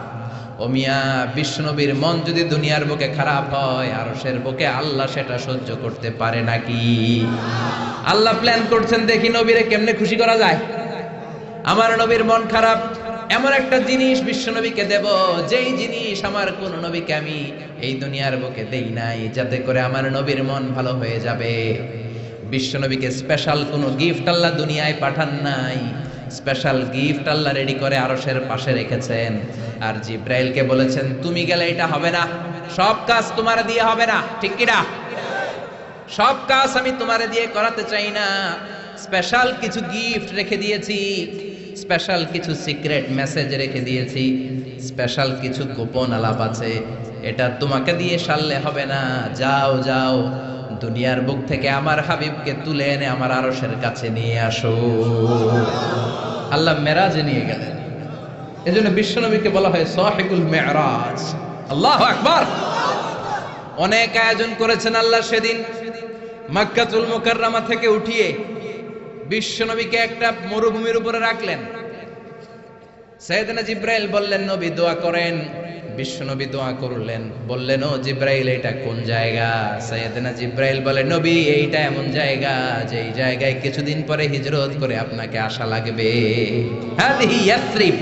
ও মিয়া, বিশ্বনবীর মন যদি দুনিয়ার বুকে খারাপ হয়, আরশের বুকে আল্লাহ সেটা সহ্য করতে পারে নাকি? আল্লাহ প্ল্যান করছেন, দেখি নবীরে কেমনে খুশি করা যায়। আমার নবীর মন খারাপ, এমন একটা জিনিস বিশ্বনবীকে দেব, যেই জিনিস আমার কোন নবীকে আমি এই দুনিয়ার বুকে দেই নাই, যাতে করে আমার নবীর মন ভালো হয়ে যাবে। বিশ্বনবীকে স্পেশাল কোনো গিফট আল্লাহ দুনিয়ায় পাঠান নাই, স্পেশাল গিফট আল্লাহ রেডি করে আরশের পাশে রেখেছেন। আর জিব্রাইলকে বলেছেন, তুমি গেলে এটা হবে না, সব কাজ তোমার দিয়ে হবে না, ঠিক কি না? সব কাজ আমি তোমারে দিয়ে করাতে চাই না, স্পেশাল কিছু গিফট রেখে দিয়েছি, স্পেশাল কিছু সিক্রেট মেসেজ রেখে দিয়েছি, স্পেশাল কিছু গোপন আলাপ আছে, এটা তোমাকে দিয়ে সারলে হবে না। যাও যাও, দুনিয়ার বুক থেকে আমার হাবিবকে তুলে এনে আমার আরশের কাছে নিয়ে আসো। আল্লাহ মেরাজে নিয়ে গেলেন। এজন্য বিশ্বনবীকে বলা হয় সাহিবুল মেরাজ। আল্লাহু আকবার। অনেক আয়োজন করেছেন আল্লাহ সেদিন। মক্কাতুল মুকাররমা থেকে উঠিয়ে বিশ্বনবীকে একটা মরুভূমির উপরে রাখলেন। সাইয়েদনা জিব্রাইল বললেন, নবী দোয়া করেন। বিশ্বনবী দোয়া করলেন, বললেন, ও জিব্রাইল এটা কোন জায়গা? সাইয়েদনা জিব্রাইল বলে, নবী এইটা এমন জায়গা যেই জায়গায় কিছুদিন পরে হিজরত করে আপনাকে আসা লাগবে। হাদিহি ইয়াসরিব,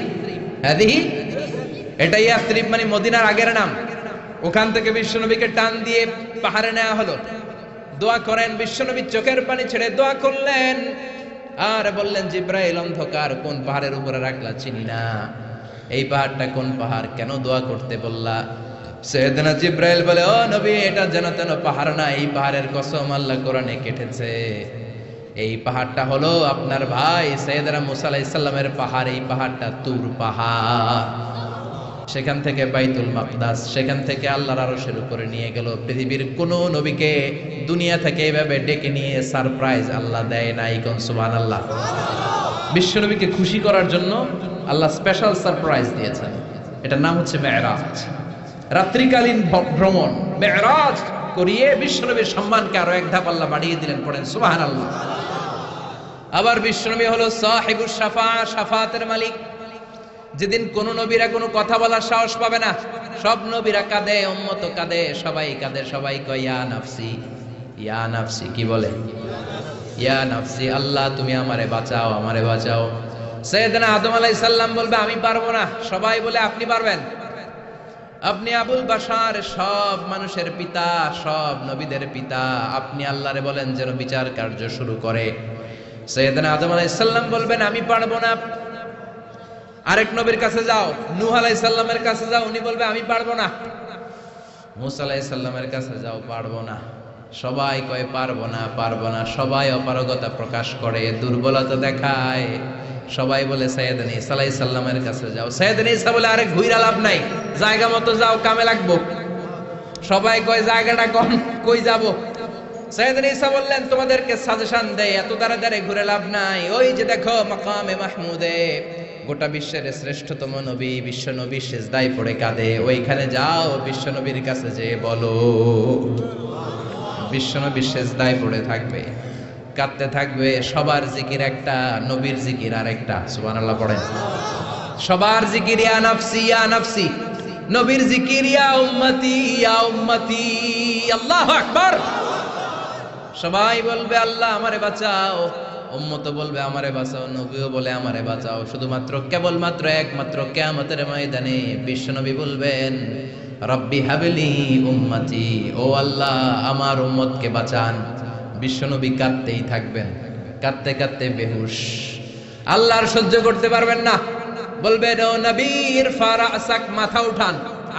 হাদিহি, এটা ইয়াসরিব মানে মদিনার আগের নাম। ওখান থেকে বিশ্বনবীকে টান দিয়ে পাহাড়ে নেওয়া হলো। দোয়া করেন। বিশ্বনবী চোখের পানি ছেড়ে দোয়া করলেন আর বললেন, জিব্রাইল অন্ধকার কোন পাহাড়ের উপরে রাখলা চিনি না, এই পাহাড়টা কোন পাহাড়, কেন দোয়া করতে বললা? সাইয়েদনা জিব্রাইল বলে, ও নবী এটা যেন তেন পাহাড় না, এই পাহাড়ের কসম আল্লাহ কোরআনে কেটেছে। এই পাহাড়টা হলো আপনার ভাই সাইয়েদনা মুসা আলাইহিস সালামের পাহাড়। এই পাহাড়টা তুর পাহাড়। সেখান থেকে বাইতুল মাকদাস, সেখান থেকে আল্লাহর আরশের উপরে নিয়ে গেল। পৃথিবীর কোন নবীকে দুনিয়া থেকে এইভাবে ডেকে নিয়ে সারপ্রাইজ আল্লাহ দেয় নাই। কোন সুবহানাল্লাহ। বিশ্ব নবীকে খুশি করার জন্য আল্লাহ স্পেশাল সারপ্রাইজ দিয়েছেন। এটার নাম হচ্ছে মেরাজ, রাত্রিকালীন ভ্রমণ। মেরাজ করিয়ে বিশ্ব নবীর সম্মানকে আরো এক ধাপ আল্লাহ বাড়িয়ে দিলেন। পড়েন সুবহানাল্লাহ। আবার বিশ্ব নবী হলো সাহিবুস শাফা, শাফাতের মালিক। যেদিন কোন নবীরা কোনো কথা বলার সাহস পাবে না, সব নবীরা কাঁদে, উম্মত কাঁদে, সবাই কাঁদে, সবাই কয় ইয়া নাফসি, ইয়া নাফসি। কি বলে? ইয়া নাফসি, আল্লাহ তুমি আমারে বাঁচাও, আমারে বাঁচাও। সাইয়েদনা আদম আলাইহিস সালাম বলবে আমি পারবো না, সবাই বলে আপনি পারবেন। আপনি আবুল বাশার, সব মানুষের পিতা, সব নবীদের পিতা, আপনি আল্লাহরে বলেন যেন বিচার কার্য শুরু করে। সাইয়েদনা আদম আলাইহিস সালাম বলবেন আমি পারবো না। আরেক নবীর কাছে যাও, নূহ আলাইহিস সালামের কাছে যাও, উনি বলবে আমি পারবো না। মুসা আলাইহিস সালামের কাছে যাও, পারবো না। সবাই কয় পারবো না, পারবো না। সবাই অপারগতা প্রকাশ করে, দুর্বলতা দেখায়। সবাই বলে সাইয়েদনা ঈসা আলাইহিস সালামের কাছে যাও। সাইয়েদনা ঈসা বলে আরে ঘুইরা লাভ নাই, জায়গা মতো যাও, কামে লাগবো। সবাই কয় জায়গাটা কোন, কই যাব? সাইয়েদনা ঈসা বললেন তোমাদেরকে সাজেশন দেই, এত তাড়াতাড়ি ঘুরে লাভ নাই। ওই যে দেখো মাকামে মাহমুদে, গোটা বিশ্বের শ্রেষ্ঠতম নবী, বিশ্ব নবী সিজদায় পড়ে কাঁদে, ওইখানে যাও, বিশ্ব নবীর কাছে যে বলো। বিশ্ব নবী সিজদায় পড়ে থাকবে, কাঁদতে থাকবে। সবার জিকির একটা, নবীর জিকির আর একটা। সুবহানাল্লাহ পড়েন। সবার জিকির ইয়া নাফসি, ইয়া নাফসি। নবীর জিকির ইয়া উম্মতি, ইয়া উম্মতি। আল্লাহু আকবার। সবাই বলবে আল্লাহ আমারে বাঁচাও, উম্মত বলবে আমারে বাঁচাও, নবীও বলে আমারে বাঁচাও। শুধুমাত্র কেবলমাত্র একমাত্র কিয়ামতের ময়দানে বিশ্বনবী বলবেন রব্বি হাবলি উম্মতি, ও আল্লাহ আমার উম্মতকে বাঁচান। বিশ্বনবী কাঁদতেই থাকবেন, কাঁদতে কাঁদতে বেহুশ। আল্লাহ আর সহ্য করতে পারবেন না, বলবেন ও নবী ইরফা রাসাক, মাথা উঠান।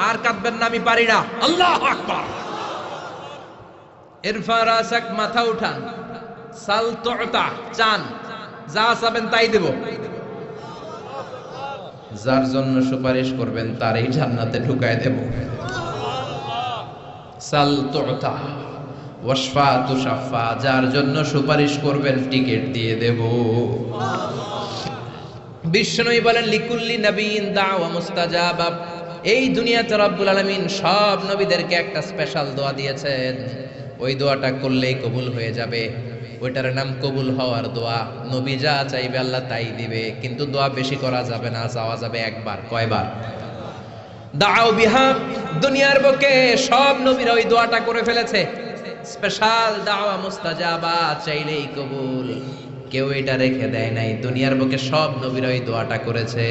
আর কাঁদবেন না, আমি পারি না। আল্লাহু আকবার। ইরফা রাসাক, মাথা উঠান। সাল তুতা, চান, যা চাবেন তাই দেব। যার জন্য সুপারিশ করবেন তারই জান্নাতে ঢুকায় দেব। সাল তুতা ওয়াশফা তুশাফা, যার জন্য সুপারিশ করবেন টিকিট দিয়ে দেব। বিশ্বনবী বলেন লিকুল্লি নবিয়িন দাওয়া মুস্তাজাবা, এই দুনিয়াতে রব্বুল আলামিন সব নবীদেরকে একটা স্পেশাল দোয়া দিয়েছেন, ওই দোয়াটা করলেই কবুল হয়ে যাবে। ওইটার নাম কবুল হওয়ার দোয়া। নবী যা চাইবে আল্লাহ তাই দিবে, কিন্তু দোয়া বেশি করা যাবে না, চাওয়া যাবে একবার। কয়বার? দাও বিহা, দুনিয়ার বুকে সব নবীরা ওই দোয়াটা করে ফেলেছে। স্পেশাল দাওয়া মুস্তাজাবা, চাইলেই কবুল। কেউ এটা রেখে দেয় নাই, দুনিয়ার বুকে সব নবীরা ওই দোয়াটা করেছে।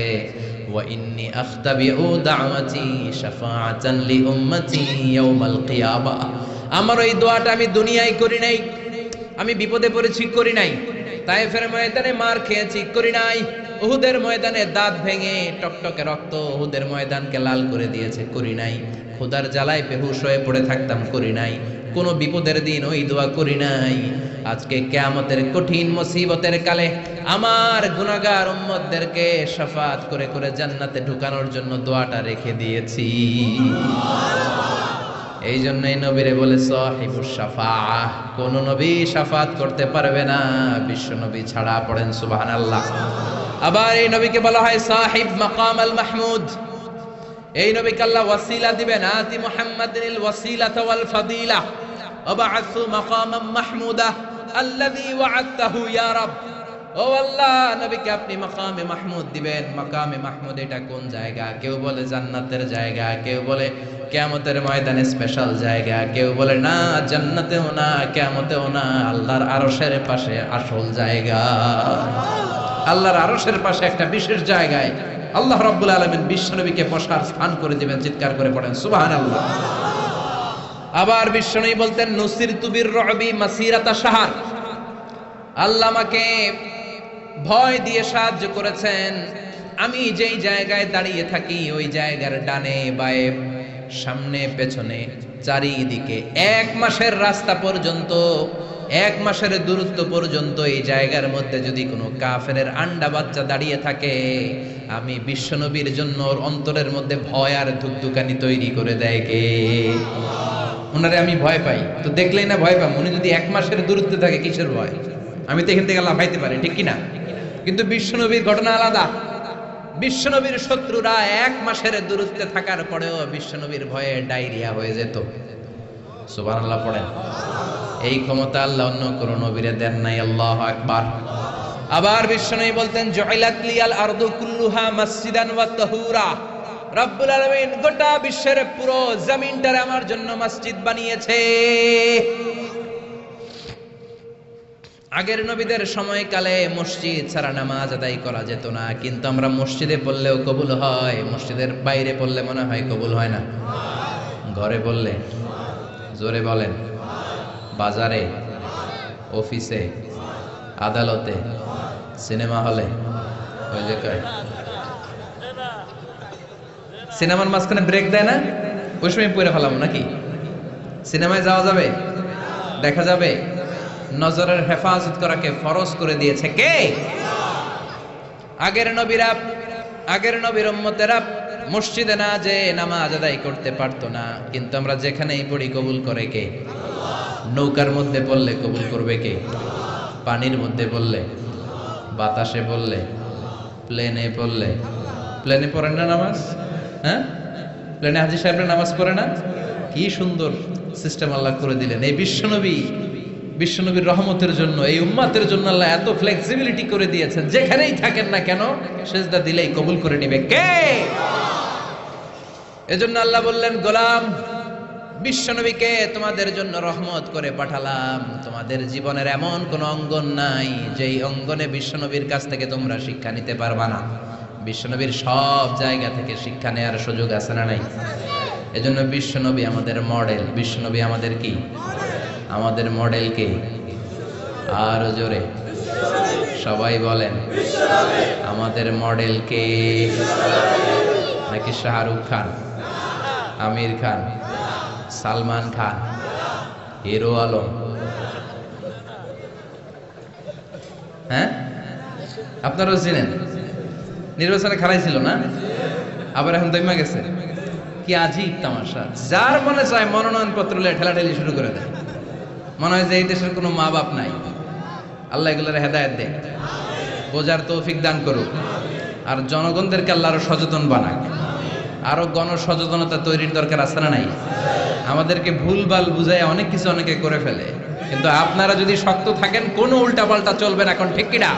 ওয়া ইন্নী আখতাবিউ দাওয়াতি শাফাআতান লি উম্মতি ইয়াউমাল কিয়ামা, আমার ওই দোয়াটা আমি দুনিয়ায় করি নাই, আমি বিপদে পড়েছি করি নাই, তায়েফের ময়দানে মার খেয়েছি করি নাই, উহুদের ময়দানে দাঁত ভেঙে টকটকে রক্ত উহুদের ময়দানকে লাল করে দিয়েছে করি নাই, ক্ষুধার জ্বালায় বেহুশ হয়ে পড়ে থাকতাম করি নাই, কোনো বিপদের দিন ওই দোয়া করি নাই। আজকে কিয়ামতের কঠিন মুসিবতের কালে আমার গুনাহগার উম্মতদেরকে শাফাত করে করে জান্নাতে ঢুকানোর জন্য দোয়াটা রেখে দিয়েছি। এই জন্যই নবীরে বলে সাহিবুস শাফাআহ, কোন নবী শাফাত করতে পারবে না বিশ্ব নবী ছাড়া। পড়েন সুবহানাল্লাহ। আবার এই নবীকে বলা হয় সাহিব মাকাম আল মাহমুদ, এই নবীকে আল্লাহ ওয়াসিলা দিবেন। আতি মুহাম্মাদিল ওয়াসিলাতা ওয়াল ফাদিলা ওয়াবআসু মাকামাম মাহমুদা আল্লাযী ওয়া'আদতাহু ইয়া রাব। ও আল্লাহ, নবীকে আপনি মাকামে মাহমুদ দিবেন। মাকামে মাহমুদ এটা কোন জায়গা? কেউ বলে জান্নাতের জায়গা, কেউ বলে কিয়ামতের ময়দানে স্পেশাল জায়গা, কেউ বলে না জান্নাতেও না কিয়ামতেও না, আল্লাহর আরশের পাশে আসল জায়গা। আল্লাহর আরশের পাশে একটা বিশেষ জায়গায় আল্লাহ রাব্বুল আলামিন বিশ্বনবীকে বসার স্থান করে দিবেন। চিৎকার করে পড়েন সুবহানাল্লাহ। আবার বিশ্বনবী বলতেন নুসিরতু বির-রু'বি মাসিরাতা শাহর, আল্লাহ আমাকে ভয় দিয়ে সাহায্য করেছেন। আমি যেই জায়গায় দাঁড়িয়ে থাকি ওই জায়গার ডানে বায়ে সামনে পেছনে চারিদিকে 1 মাসের রাস্তা পর্যন্ত, 1 মাসের দূরত্ব পর্যন্ত এই জায়গার মধ্যে যদি কোনো কাফেরের আন্ডা বাচ্চা দাঁড়িয়ে থাকে, আমি বিশ্বনবীর জন্য ওর অন্তরের মধ্যে ভয় আর ধুকধুকানি তৈরি করে দেয় কে? ওনারে আমি ভয় পাই, তো দেখলেই না ভয় পাম। উনি যদি 1 মাসের দূরত্বে থাকে কিসের ভয়? আমি তো এখান থেকে লাফাইতে পারি, ঠিক কিনা? কিন্তু বিশ্বনবীর ঘটনা আলাদা। বিশ্বনবীর শত্রুরা 1 মাসের দূরত্বে থাকার পরেও বিশ্বনবীর ভয়ে ডায়রিয়া হয়ে যেত। সুবহানাল্লাহ পড়েন। এই ক্ষমতা আল্লাহ অন্য কোন নবীরে দেন নাই। আল্লাহু আকবার। আবার বিশ্বনবী বলতেন জুইলাত লিয়াল আরদু কুল্লুহা মাসজিদান ওয়া তাহুরা, রব্বুল আলামিন গোটা বিশ্বের পুরো জমিনটারে আমার জন্য মসজিদ বানিয়েছে। আগের নবীদের সময়কালে মসজিদ ছাড়া নামাজ আদায় করা যেত না, কিন্তু আমরা মসজিদে পড়লেও কবুল হয়, মসজিদের বাইরে পড়লে মনে হয় কবুল হয় না? ঘরে পড়লে, জোরে বলেন, বাজারে, অফিসে, আদালতে, সিনেমা হলে, ওই যে সিনেমার মাঝখানে ব্রেক দেয় না, ওই সময় পড়ে ফেলাম নাকি? সিনেমায় যাওয়া যাবে, দেখা যাবে। নজরের হেফাজত করাকে ফরজ করে দিয়েছে কে? আগের নবীরা, আগের নবীর উম্মতেরা মসজিদে না যে নামাজ আদায় করতে পারতো না, কিন্তু আমরা যেখানেই পড়ি কবুল করে কে? নৌকার মধ্যে পড়লে কবুল করবে কে? পানির মধ্যে পড়লে, বাতাসে পড়লে, প্লেনে পড়লে। প্লেনে পড়েন না নামাজ? হ্যাঁ, প্লেনে হাজী সাহেবরা নামাজ পড়ে না? কি সুন্দর সিস্টেম আল্লাহ করে দিলেন। এই বিশ্বনবীর রহমতের জন্য, এই উম্মাতের জন্য আল্লাহ এত ফ্লেক্সিবিলিটি করে দিয়েছেন, যেখানেই থাকেন না কেন সেজদা দিলেই কবুল করে নিবে কে? এজন্য আল্লাহ বললেন গোলাম, বিশ্বনবীকে তোমাদের জন্য রহমত করে পাঠালাম। তোমাদের জীবনের এমন কোন অঙ্গন নাই যেই অঙ্গনে বিশ্বনবীর কাছ থেকে তোমরা শিক্ষা নিতে পারবা না। বিশ্বনবীর সব জায়গা থেকে শিক্ষা নেওয়ার সুযোগ আছে না নাই? এজন্য বিশ্বনবী আমাদের মডেল। বিশ্বনবী আমাদের কি? আমাদের মডেল কে? আর জোরে সবাই বলেন, আমাদের মডেল কে? নাকি শাহরুখ খান, আমির খান, সালমান খান, হিরো আলম? হ্যাঁ, আপনারাও চিনেন। নির্বাচনে খেলাই ছিল না, আবার এখন দইমা গেছে। কি আজীব তামাশা, যার মনে চায় মনোনয়ন পত্র ঠেলাঠেলি শুরু করে দেয়, মনে হয় যে এই দেশের কোনো মা বাপ নাই। আল্লাহ এগুলোর হেদায়েত দেয়, বোঝার তৌফিক দান করুক, আর জনগণদেরকে আল্লাহ আরো সচেতন বানাক। আরো গণসচেতনতা তৈরির দরকার আছে না নাই? আমাদেরকে ভুলভাল বুঝায় অনেক কিছু অনেকে করে ফেলে, কিন্তু আপনারা যদি শক্ত থাকেন কোনো উল্টাপাল্টা চলবে না, এখন ঠিক কিনা?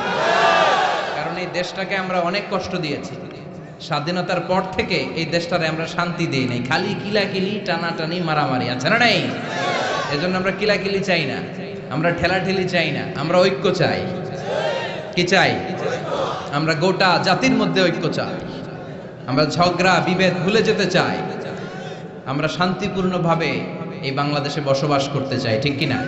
কারণ এই দেশটাকে আমরা অনেক কষ্ট দিয়েছি, স্বাধীনতার পর থেকে এই দেশটারে আমরা শান্তি দিই নাই, খালি কিলাকিলি টানাটানি মারামারি, আছে না নাই? এজন্য আমরা কিলাকিলি চাই না, আমরা ঠেলাঠেলি চাই না, আমরা ঐক্য চাই। কি চাই? আমরা গোটা জাতির মধ্যে ঐক্য চাই, আমরা ঝগড়া বিভেদ ভুলে যেতে চাই, আমরা শান্তিপূর্ণভাবে এই বাংলাদেশে বসবাস করতে চাই, ঠিক কিনা?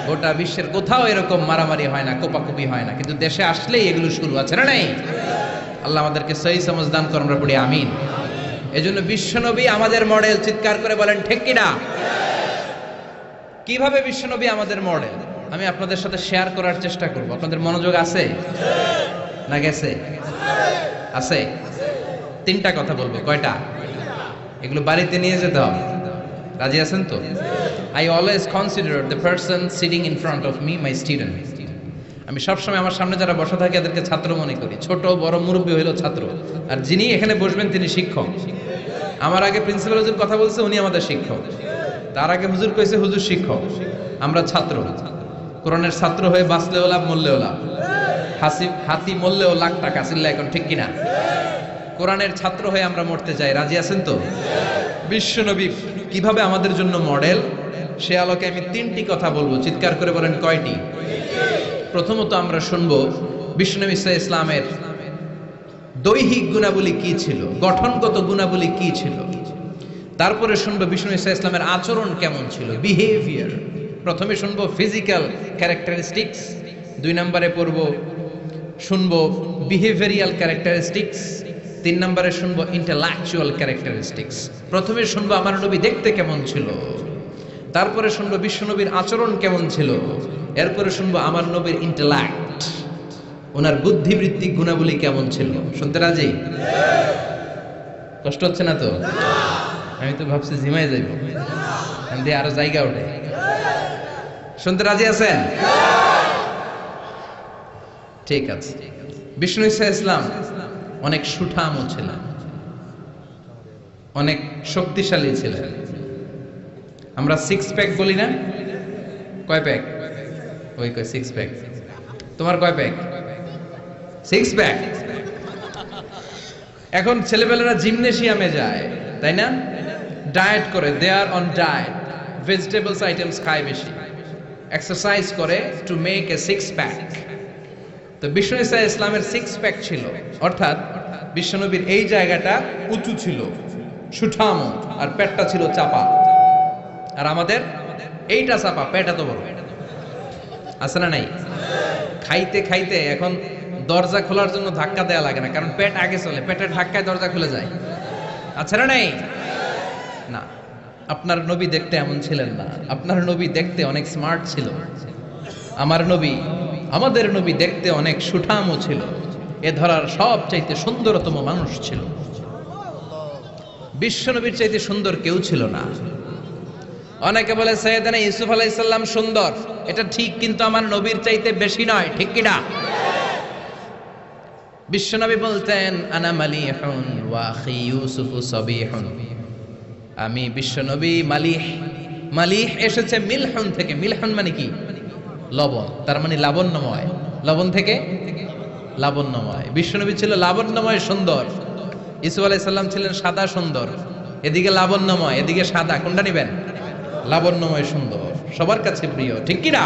গোটা বিশ্বের কোথাও এরকম মারামারি হয় না, কোপাকুপি হয় না, কিন্তু দেশে আসলেই এগুলো শুরু, আছে না নাই? আল্লাহ আমাদেরকে সহি সমঝ দান করুন, আমরা পড়ি আমিন। এজন্য বিশ্বনবী আমাদের মডেল, চিৎকার করে বলেন ঠিক কিনা? কিভাবে বিশ্বনবী আমাদের মডেল আমি আপনাদের সাথে শেয়ার করার চেষ্টা করব। আপনাদের মনোযোগ আছে না গেছে? আছে। তিনটা কথা বলবো। কয়টা? এগুলো বাড়িতে নিয়ে যেতে হবে। রাজি আছেন তো? I always consider the person sitting in front of me my student. আমি সবসময় আমার সামনে যারা বসা থাকে এদেরকে ছাত্র মনে করি। ছোট বড় মুরব্বী হইলো ছাত্র, আর যিনি এখানে বসবেন তিনি শিক্ষক। আমার আগে প্রিন্সিপাল হুজুর কথা বলছে, উনি আমাদের শিক্ষক। তার আগে হুজুর কইছে, হুজুর শিক্ষক। আমরা ছাত্র। কোরআনের ছাত্র হয়ে বাঁচলেও লাভ, মরলেও লাভ। হাতি মরলেও লাখ টাকা, চিল্লা এখন ঠিক কিনা? কোরআনের ছাত্র হয়ে আমরা মরতে চাই। রাজি আছেন তো? বিশ্বনবী কিভাবে আমাদের জন্য মডেল, সে আলোকে আমি তিনটি কথা বলবো। চিৎকার করে বলেন কয়টি? প্রথমত আমরা শুনবো বিশ্বনবী ইসলামের দৈহিক গুণাবলী কি ছিল, গঠনগত গুণাবলী কি ছিল। তারপরে শুনবো বিষ্ণু ইসলামের আচরণ কেমন ছিল, বিহেভিয়ার। প্রথমে শুনবো ফিজিক্যাল ক্যারেক্টারিস্টিক্স, 2 নম্বরে শুনবো বিহেভিয়ারিয়াল ক্যারেক্টারিস্টিক্স, 3 নম্বরে শুনবো ইন্টেলেকচুয়াল ক্যারেক্টারিস্টিক্স। প্রথমে শুনবো আমার নবী দেখতে কেমন ছিল, তারপরে শুনবো বিশ্বনবীর আচরণ কেমন ছিল, এরপরে শুনবো আমার নবীর ইন্টেলেক্ট, ওনার বুদ্ধিবৃত্তিক গুণাবলী কেমন ছিল। শুনতে রাজি? কষ্ট হচ্ছে না তো? আমি তো ভাবছি জিমাই যাইব, দিয়ে আরো জায়গা ওঠে। শুনতে রাজি আছেন? ঠিক আছে। বিষ্ণু ইসলাম অনেক সুঠামও ছিলেন, অনেক শক্তিশালী ছিলেন। আমরা 6 প্যাক বলি না? কয় প্যাক? ওই কয় 6 প্যাক। তোমার কয় প্যাক? 6 প্যাক। এখন ছেলেবেলারা জিমনেশিয়ামে যায়, তাই না? ডায়েট করে, দে আর অন ডায়েট, ভেজিটেবলস আইটেমস খায় বেশি, এক্সারসাইজ করে টু মেক এ 6 প্যাক। তো বিষ্ণু ইসলামের 6 প্যাক ছিল, অর্থাৎ বিশ্বনবীর এই জায়গাটা উঁচু ছিল, সুঠামো, আর পেটটা ছিল চাপা। আর আমাদের এইটা চাপা, পেট এত বড়, আছে না নাই? খাইতে খাইতে এখন দরজা খোলার জন্য ধাক্কা দেয়া লাগে না, কারণ পেট আগে চলে, পেটের ধাক্কায় দরজা খুলে যায়, আছে না নাই? না, আপনার নবী দেখতে এমন ছিলেন না। আপনার নবী দেখতে অনেক স্মার্ট ছিল। আমাদের নবী দেখতে অনেক সুঠামও ছিল, এ ধরার সবচাইতে সুন্দরতম মানুষ ছিল। বিশ্বনবীর চাইতে সুন্দর কেউ ছিল না। অনেকে বলে সাইয়েদনা ইউসুফ আলাইহিস সালাম সুন্দর, এটা ঠিক, কিন্তু আমার নবীর চাইতে বেশি নয়, ঠিক কি না? বিশ্বনবী বলতেন আনা মালিহুন ওয়া আখি ইউসুফু সাবিহুন, আমি বিশ্বনবী মালিহ। মালিহ এসেছে মিলহুন থেকে। মিলহুন মানে কি? লবণ, তার মানে লাবণ্যময়। লবণ থেকে লাবণ্যময়। বিশ্বনবী ছিল লাবণ্যময়, সুন্দর। ইউসুফ আলাইহিস সালাম ছিলেন সাদা সুন্দর, এদিকে লাবণ্যময়, এদিকে সাদা, কোনটা নিবেন? লাবণ্যময় সুন্দর, সবার কাছে প্রিয়, ঠিক কি না?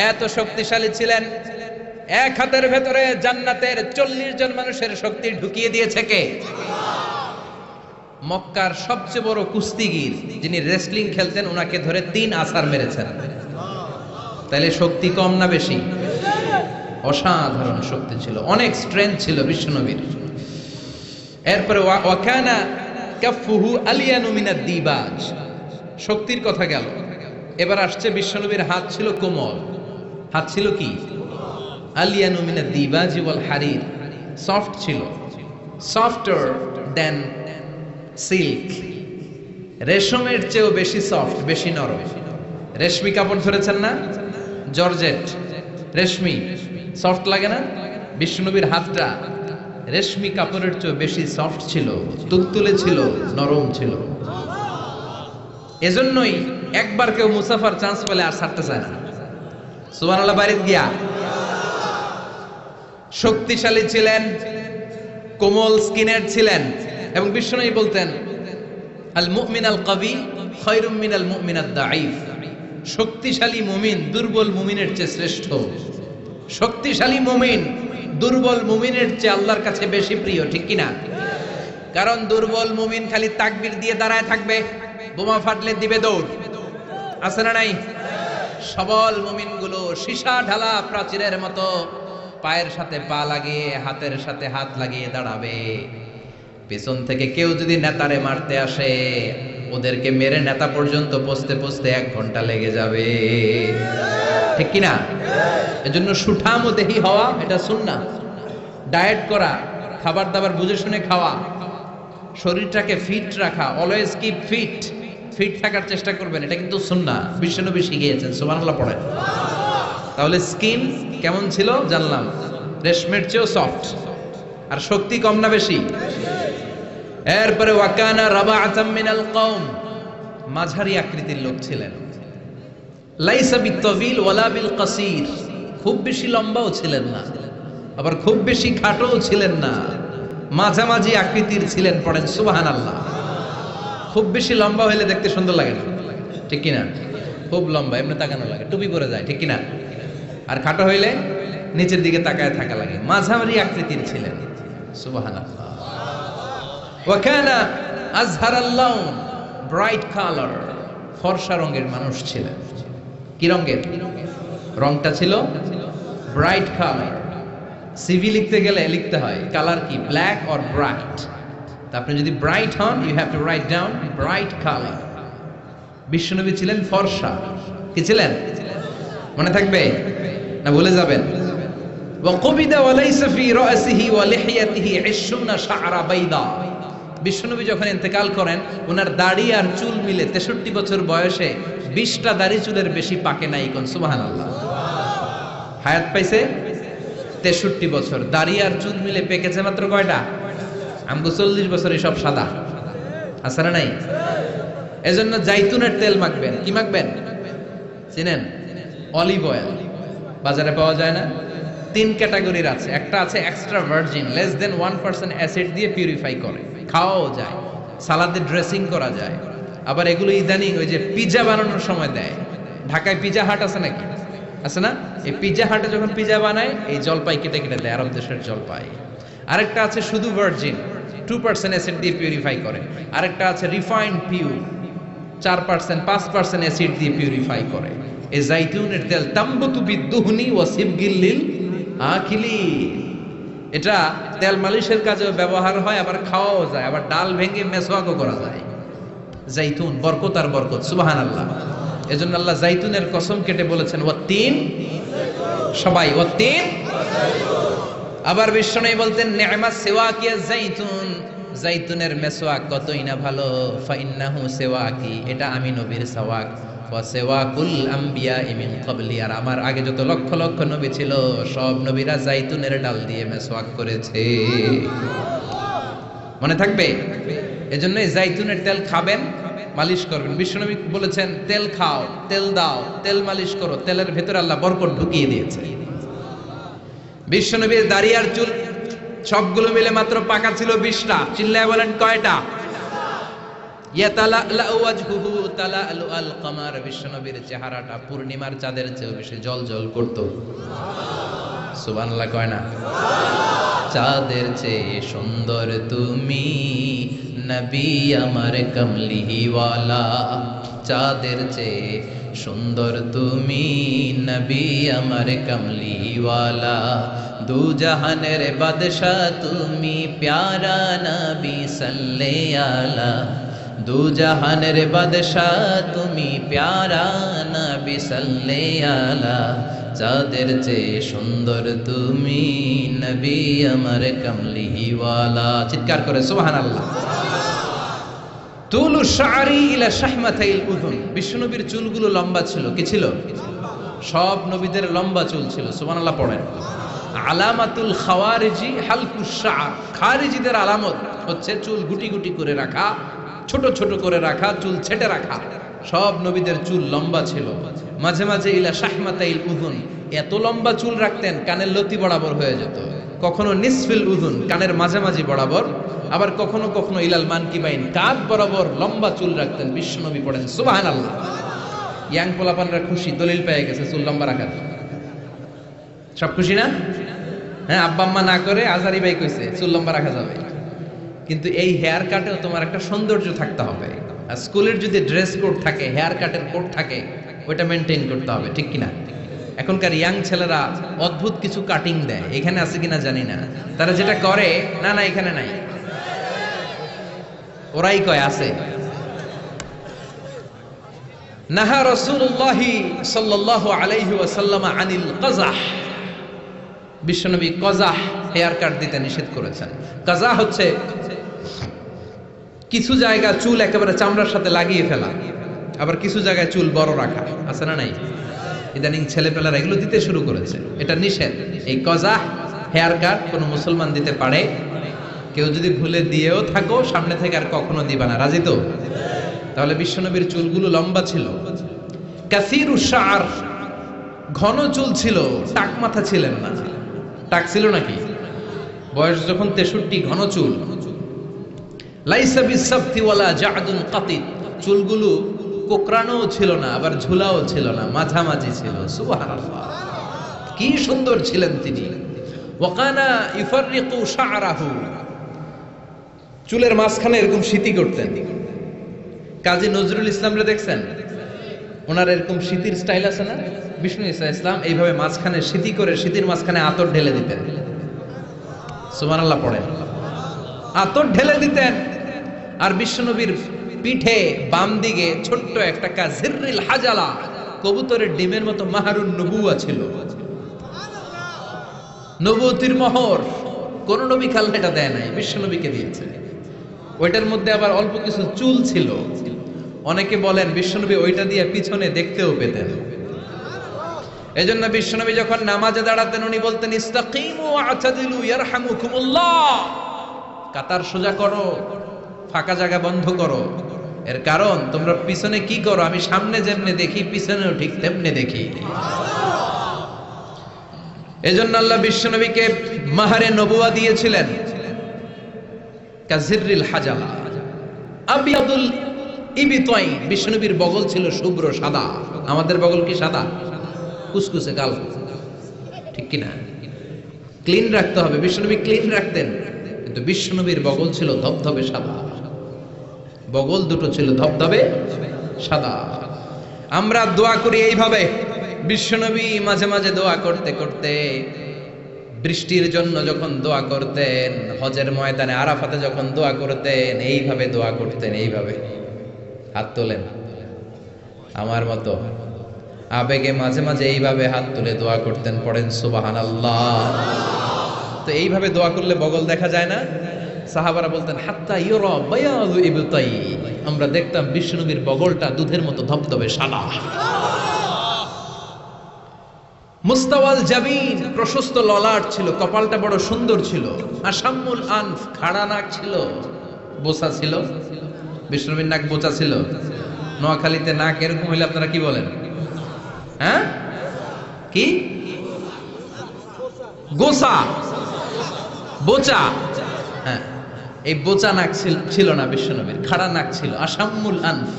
এত শক্তিশালী ছিলেন, এক হাতের ভেতরে জান্নাতের 40 জন মানুষের শক্তি ঢুকিয়ে দিয়েছে কে? মক্কার সবচেয়ে বড় কুস্তিগির, যিনি রেসলিং খেলতেন, ওনাকে ধরে 3 আছাড় মেরেছেন। তাইলে শক্তি কম না বেশি? অসাধারণ শক্তি ছিল, অনেক স্ট্রেংথ ছিল বিশ্বনবীর। এরপরে ওয়াকানা কাফুহু আলিয়ানু মিনাদ দিবাজ, শক্তির কথা গেল। এবার আসছে বিশ্বনবীর হাত ছিল কোমল। হাত ছিল কি? আলিয়ানু মিনাদ দিবাজ ওয়াল হারির, সফট ছিল, সফটার দেন সিল্ক, রেশমের চেয়েও বেশি সফট, বেশি নরম। রেশমি কাপড় ধরেছেন না? জর্জেট, রেশমি, সফট লাগে না? বিষ্ণুনবীর হাতটা রেশমি কাপড়ের চেয়ে বেশি সফট ছিল, তুলতুলে ছিল, নরম ছিল। এজন্যই একবার কেউ মুসাফার চান্স পেলে আর ছাড়তে চায় না। সুবহানাল্লাহ। বাড়িতে গিয়া শক্তিশালী ছিলেন, কোমল স্কিনের ছিলেন, এবং বিষ্ণুনবী বলতেন আল মুমিন আল কবি খায়রুম মিনাল মুমিন আদ দাঈফ। শক্তিশালী মুমিন দুর্বল মুমিনের চেয়ে শ্রেষ্ঠ। শক্তিশালী মুমিন দুর্বল মুমিনের চেয়ে আল্লাহর কাছে বেশি প্রিয়, ঠিক কিনা? কারণ দুর্বল মুমিন খালি তাকবীর দিয়ে দাঁড়ায় থাকবে, বোমা ফাটলে দিবে দৌড়, আছে না নাই? সবল মুমিনগুলো সীসা ঢালা প্রাচীরের মতো পায়ের সাথে পা লাগিয়ে হাতের সাথে হাত লাগিয়ে দাঁড়াবে। পেছন থেকে কেউ যদি নেতারে মারতে আসে, ওদেরকে মেরে নেতা পর্যন্ত পৌঁছতে পৌঁছতে 1 ঘন্টা লেগে যাবে, ঠিক কিনা? এজন্য সুঠাম ও দেহি হওয়া এটা সুন্নাহ। ডায়েট করা, খাবার দাবার বুঝে শুনে খাওয়া, শরীরটাকে ফিট রাখা, অলওয়েজ কিপ ফিট, ফিট থাকার চেষ্টা করবেন, এটা কিন্তু সুন্নাহ। বিশ্বনবী শিখিয়েছেন, সুবহানাল্লাহ পড়েন। তাহলে স্কিন কেমন ছিল জানলাম, রেশমের চেয়েও সফট। আর শক্তি কম না বেশি? এরপরে ওয়াকানা রাবাআতাম মিনাল কওম, মাঝারি আকৃতির লোক ছিলেন। লাইসা বিত্তাবিল ওয়ালা বিল কাসীর, খুব বেশি লম্বাও ছিলেন না, আবার খুব বেশি খাটোও ছিলেন না, মাঝামাঝি আকৃতির ছিলেন। পড়েন সুবহানাল্লাহ। খুব বেশি লম্বা হইলে দেখতে সুন্দর লাগে না, ঠিক কিনা? খুব লম্বা এমনি তাকানো লাগে, টুপি পরে যায়, ঠিক কিনা? আর খাটো হইলে নিচের দিকে তাকায় থাকা লাগে। মাঝামাঝি আকৃতির ছিলেন, সুবহানাল্লাহ। ওয়াকানা আযহারাল লাউন, ব্রাইট কালার, ফর্সা রঙের মানুষ ছিলেন। কি রঙের? রংটা ছিল ব্রাইট কালার। সিভি লিখতে গেলে লিখতে হয় কালার কি, ব্ল্যাক অর ব্রাইট। তা আপনি যদি ব্রাইট হন, you have to write down bright colour. বিশ্বনবী ছিলেন ফর্সা। কি ছিলেন? মনে থাকবে না ভুলে যাবেন? ওয়াকুবিদা ওয়ালাইসা ফি রাসিহি ওয়া লিহিয়াতিহি 20 শা'রা বাইদা। বিশ্বনবী যখন ইন্তেকাল করেন, ওনার দাড়ি আর চুল মিলে 63 বছর বয়সে 20টা দাড়ি চুলের বেশি পাকে নাই। কোন সুবহানাল্লাহ। হায়াত পাইছে 63 বছর, দাড়ি আর চুল মিলে পেকেছে মাত্র কয়টা? আমগো 40 বছরে সব সাদা, আছে না নাই? এজন্য জাইতুনের তেল মাখবেন। কি মাখবেন চিনেন? Olive oil. বাজারে পাওয়া যায় না? 3 ক্যাটাগরির আছে। একটা আছে extra virgin, less than 1% acid দিয়ে পিউরিফাই করে, খাওয়াও যায়, সালাদে ড্রেসিং করা যায়। আবার এগুলো ইদানিং ওই যে পিজা বানানোর সময় দেয়। ঢাকায় পিজা হাট আছে নাকি? আছে না? এই পিজা হাটে যখন পিজা বানায়, এই জলপাই কেটে কেটে দেয়, আরব দেশের জলপাই। আরেকটা আছে শুধু ভার্জিন, 2% অ্যাসিড দিয়ে পিউরিফাই করে। আরেকটা আছে রিফাইন্ড পিউর, 4% 5% অ্যাসিড দিয়ে পিউরিফাই করে। এই জাইতুনের তেল তাম্বুতু বিদ্দুহনি ওয়া সিবগিল লিল আকিলিন। এটা তেল মালিশের কাজেও ব্যবহার হয়, আবার খাওয়াও যায়, আবার ডাল ভেঙে মেসওয়াকও করা যায়। জাইতুন বরকত আর বরকত, সুবহানাল্লাহ। এজন্য আল্লাহ জাইতুনের কসম কেটে বলেছেন ওয়াত্তিন, সবাই ওয়াত্তিন। আবার বিশ্বনবী বলতেন নি'মাস সিওয়াকিয়া জাইতুন, জাইতুনের মেসওয়াক কতই না ভালো। ফাইন্নাহু সিওয়াকি, এটা আমি নবীর সাওয়াক। ওয়া সিওয়াকুল আমবিয়া মিন ক্বাবলি, আর আমার আগে যত লক্ষ লক্ষ নবী ছিল, সব নবীরা জাইতুনের ডাল দিয়ে মেসওয়াক করেছে। মনে থাকবে? এজন্য এই জাইতুনের তেল খাবেন, মালিশ করবেন। বিশ্বনবী বলেছেন তেল খাও, তেল দাও, তেল মালিশ করো, তেলের ভেতরে আল্লাহ বরকত ঢুকিয়ে দিয়েছে। বিশ্বনবীর দাড়ি আর চুল সবগুলো মিলে মাত্র পাকা ছিল 20টা। চিল্লায় বলেন কয়টা? ইয়াতালা'লা'ু ওয়াজহুহু তালা'লু'আল কমার, বিশ্বনবীর চেহারাটা পূর্ণিমার চাঁদের চেয়ে বেশি জ্বলজ্বল করত। সুবহানাল্লাহ কয় না? চাঁদের চেয়ে সুন্দর তুমি নবী আমার কমলিওয়ালা, চাঁদের চেয়ে সুন্দর তুমি নবী আমার কমলিওয়ালা, দু জাহানের বাদশাহ তুমি প্যারা নবী সাল্লাল্লাহু আলা, দু জাহানের বাদশাহ তুমি প্যারা নবী সাল্লাল্লাহু আলা, চাঁদের চেয়ে সুন্দর তুমি নবী আমার কমলিওয়ালা। চিৎকার করে সুবহানাল্লাহ। তুলু শাআরি ইলা শাহমাতাইল উযুন, বিশ্বনবীর চুলগুলো লম্বা ছিল। কি ছিল? সব নবীদের লম্বা চুল ছিল। সুবহানাল্লাহ পড়েন। আলামাতুল খাওয়ারিজি হালকুশ শাআর, খারিজিদের আলামত হচ্ছে চুল গুটি গুটি করে রাখা, ছোট ছোট করে রাখা, চুল ছেটে রাখা। সব নবীদের চুল লম্বা ছিল। মাঝে মাঝে ইলা শাহমাতাইল উযুন, এত লম্বা চুল রাখতেন কানের লতি বরাবর হয়ে যেত। কখনো নিসফিল উযুন, কানের মাঝামাঝি বরাবর, আবার কখনো কখনো ইলাল মানকিবাইন, কাঁধ বরাবর লম্বা চুল রাখতেন বিশ্বনবী। পড়েন সুবহানাল্লাহ। ইয়াং পোলাপানরা খুশি, দলিল পেয়ে গেছে চুল লম্বা রাখার। সব খুশি না? হ্যাঁ, আব্বা আম্মা না করে আজারি ভাই কইছে চুল লম্বা রাখা যাবে। কিন্তু এই হেয়ার কাটেও তোমার একটা সৌন্দর্য থাকতে হবে। আর স্কুলের যদি ড্রেস কোড থাকে, হেয়ার কাটের কোড থাকে, ওইটা মেনটেন করতে হবে, ঠিক কিনা? এখনকার ইয়াং ছেলেরা অদ্ভুত কিছু কাটিং দেয়, এখানে আছে কিনা জানি না। তারা যেটা করে, না না এখানে নাই, ওরাই কয় আছে। নাহা রাসূলুল্লাহি সাল্লাল্লাহু আলাইহি ওয়াসাল্লাম আনিল কাযাহ, বিশ্বনবী কাযাহ হেয়ার কাট দিতে নিষেধ করেছেন। কাযাহ হচ্ছে কিছু জায়গা চুল একেবারে চামড়ার সাথে লাগিয়ে ফেলা, আবার কিছু জায়গায় চুল বড় রাখা, আছে না নাই? ইদানিং ছেলেপেলারা এগুলো দিতে শুরু করেছে, এটা নিষেধ। এই কাযাহ হেয়ার কাট কোনো মুসলমান দিতে পারে? কেউ যদি ভুলে দিয়েও থাকো, সামনে থেকে আর কখনো দিবা না, রাজি তো? তাহলে বিশ্বনবীর চুলগুলো লম্বা ছিল। কাসীরুশ শাআর, ঘন চুল ছিল, টাক মাথা ছিলেন না। টাক ছিল নাকি? বয়স যখন 63, ঘন চুল। লাইসা বিসাবতি ওয়ালা জা'দুন কাতিত, চুলগুলো কোকড়ানোও ছিল না, আবার ঝুলাও ছিল না, মাঝামাঝি ছিল। সুবহানাল্লাহ, কি সুন্দর ছিলেন তিনি। ওয়াকানা ইফাররিকু শা'রাহু, চুলের মাঝখানে এরকম সিতি করতেন। কাজী নজরুল ইসলামরে দেখছেন? ওনার এরকম সিতির স্টাইল আছে না? বিষ্ণু ঈসা ইসলাম এইভাবে মাঝখানে সিতি করে, সিতির মাঝখানে আতর ঢেলে দিতেন। সুবহানাল্লাহ পড়েন। আতর ঢেলে দিতেন। আর বিশ্বনবীর পিঠে বাম দিকে ছোট্ট একটা কাজিররিল হাজালা, কবুতরের ডিমের মতো মাহারুন নবুয়া ছিল। নবুয়তির মোহর কোন নবী আল্লাহ এটা দেয় নাই, বিশ্বনবীকে দিয়েছে। ওইটার মধ্যে আবার অল্প কিছু চুল ছিল। অনেকে বলেন বিশ্বনবী ওইটা দিয়ে পিছনে দেখতেও পেতেন। এজন্য বিশ্বনবী যখন নামাজে দাঁড়াতেন উনি বলতেন ইস্তাকিমু ওয়া'তাদিলু ইয়ারহামুকুমুল্লাহ, কাতার সোজা করো, ফাঁকা জায়গা বন্ধ করো। এর কারণ তোমরা পিছনে কি করো, আমি সামনে যেমনে দেখি পিছনেও ঠিক তেমনি দেখি। এজন্য আল্লাহ বিশ্বনবীকে মাহারে নবুয়া দিয়েছিলেন। কাজিররিল হাজালা আবিয়াদুল ইবিতাইন, বিশ্বনবীর বগল ছিল শুভ্র সাদা। আমাদের বগল কি সাদা? কুসকুসে কালো, ঠিক কি না? ক্লিন রাখতে হবে, বিশ্বনবী ক্লিন রাখতেন। কিন্তু বিশ্বনবীর বগল ছিল ধবধবে সাদা, বগল দুটো ছিল ধবধবে সাদা। আমরা দোয়া করি এইভাবে। বিশ্বনবী মাঝে মাঝে দোয়া করতে করতে, বৃষ্টির জন্য যখন দোয়া করতেন, হজের ময়দানে আরাফাতে যখন দোয়া করতেন, এইভাবে দোয়া করতেন। এইভাবে হাত তোলেন আমার মতো, আবেগে মাঝে মাঝে এইভাবে হাত তুলে দোয়া করতেন। পড়েন সুবহানাল্লাহ। তো এইভাবে দোয়া করলে বগল দেখা যায় না? সাহাবারা বলতেন হাত্তা ইউরা বায়াদু ইবতাই, আমরা দেখতাম বিশ্বনবীর বগলটা দুধের মতো ধবধবে সাদা। মুস্তাওয়াল জাবিন, প্রশস্ত ললাট ছিল, কপালটা বড় সুন্দর ছিল। আসাম্মুল আনফ, খাড়া নাক ছিল, বোচা ছিল। বিশ্বনবীর নাক বোচা ছিল। নোয়াখালীতে নাক এরকম হইলে আপনারা কি বলেন? হ্যাঁ, কি গোসা, বোচা? হ্যাঁ, এই বোচা নাক ছিল না বিশ্বনবীর, খাড়া নাক ছিল। আসাম্মুল আনফ,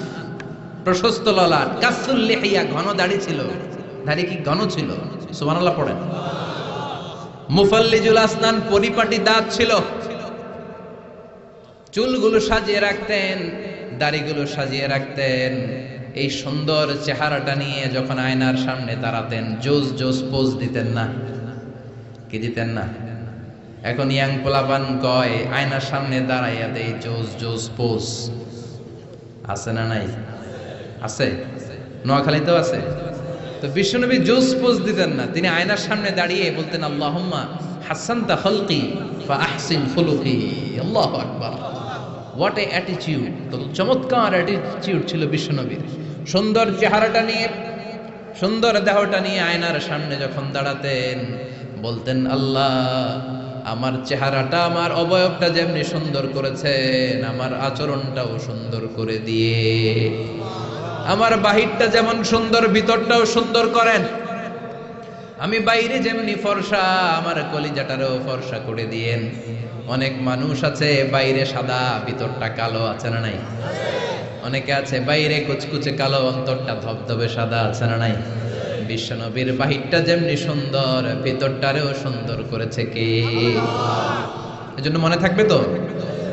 প্রশস্ত ললাট। কাসুল লিহিয়া, ঘন দাড়ি ছিল। দাড়ি কি ঘন ছিল? সুবহানাল্লাহ পড়েন। মুফাল্লিজুল আসনান, পরিপাটি দাঁত ছিল। চুলগুলো সাজিয়ে রাখতেন, দাড়িগুলো সাজিয়ে রাখতেন। এই সুন্দর চেহারাটা নিয়ে যখন আয়নার সামনে দাঁড়াতেন, জোস জোস পোজ দিতেন না? কি দিতেন না? এখন ইয়াং পোলাপান কয় আয়নার সামনে দাঁড়াইয়া দেই জোস জোস পোজ। আছে না নাই? আছে, নোয়াখালীতেও আছে। তো বিশ্বনবী জোস পোজ দিতেন না, তিনি আয়নার সামনে দাঁড়িয়ে বলতেন আল্লাহুম্মা হাসানতা খালকি ফা আহসিন খুলুকি, আল্লাহু আকবার, হোয়াট এ অ্যাটিটিউড, কত চমৎকার অ্যাটিটিউড ছিল বিশ্বনবীর। সুন্দর চেহারাটা নিয়ে, সুন্দর দেহটা নিয়ে আয়নার সামনে যখন দাঁড়াতেন বলতেন, আল্লাহ আমার চেহারাটা, আমার অবয়বটা যেমনি সুন্দর করেছেন, আমার আচরণটাও সুন্দর করে দিয়ে, আমার বাহিরটা যেমন সুন্দর ভিতরটাও সুন্দর করেন। আমি বাইরে যেমনি ফর্সা, আমার কলিজাটারও ফর্সা করে দিয়েন। অনেক মানুষ আছে বাইরে সাদা ভিতরটা কালো, আছে না নাই? অনেকে আছে বাইরে কুচকুচে কালো অন্তরটা ধবধবে সাদা, আছে না নাই? বিশ্বনবীর বাহিরটা যেমনি সুন্দর ভিতরটারেও সুন্দর করেছে কে? এজন্য মনে থাকবে তো,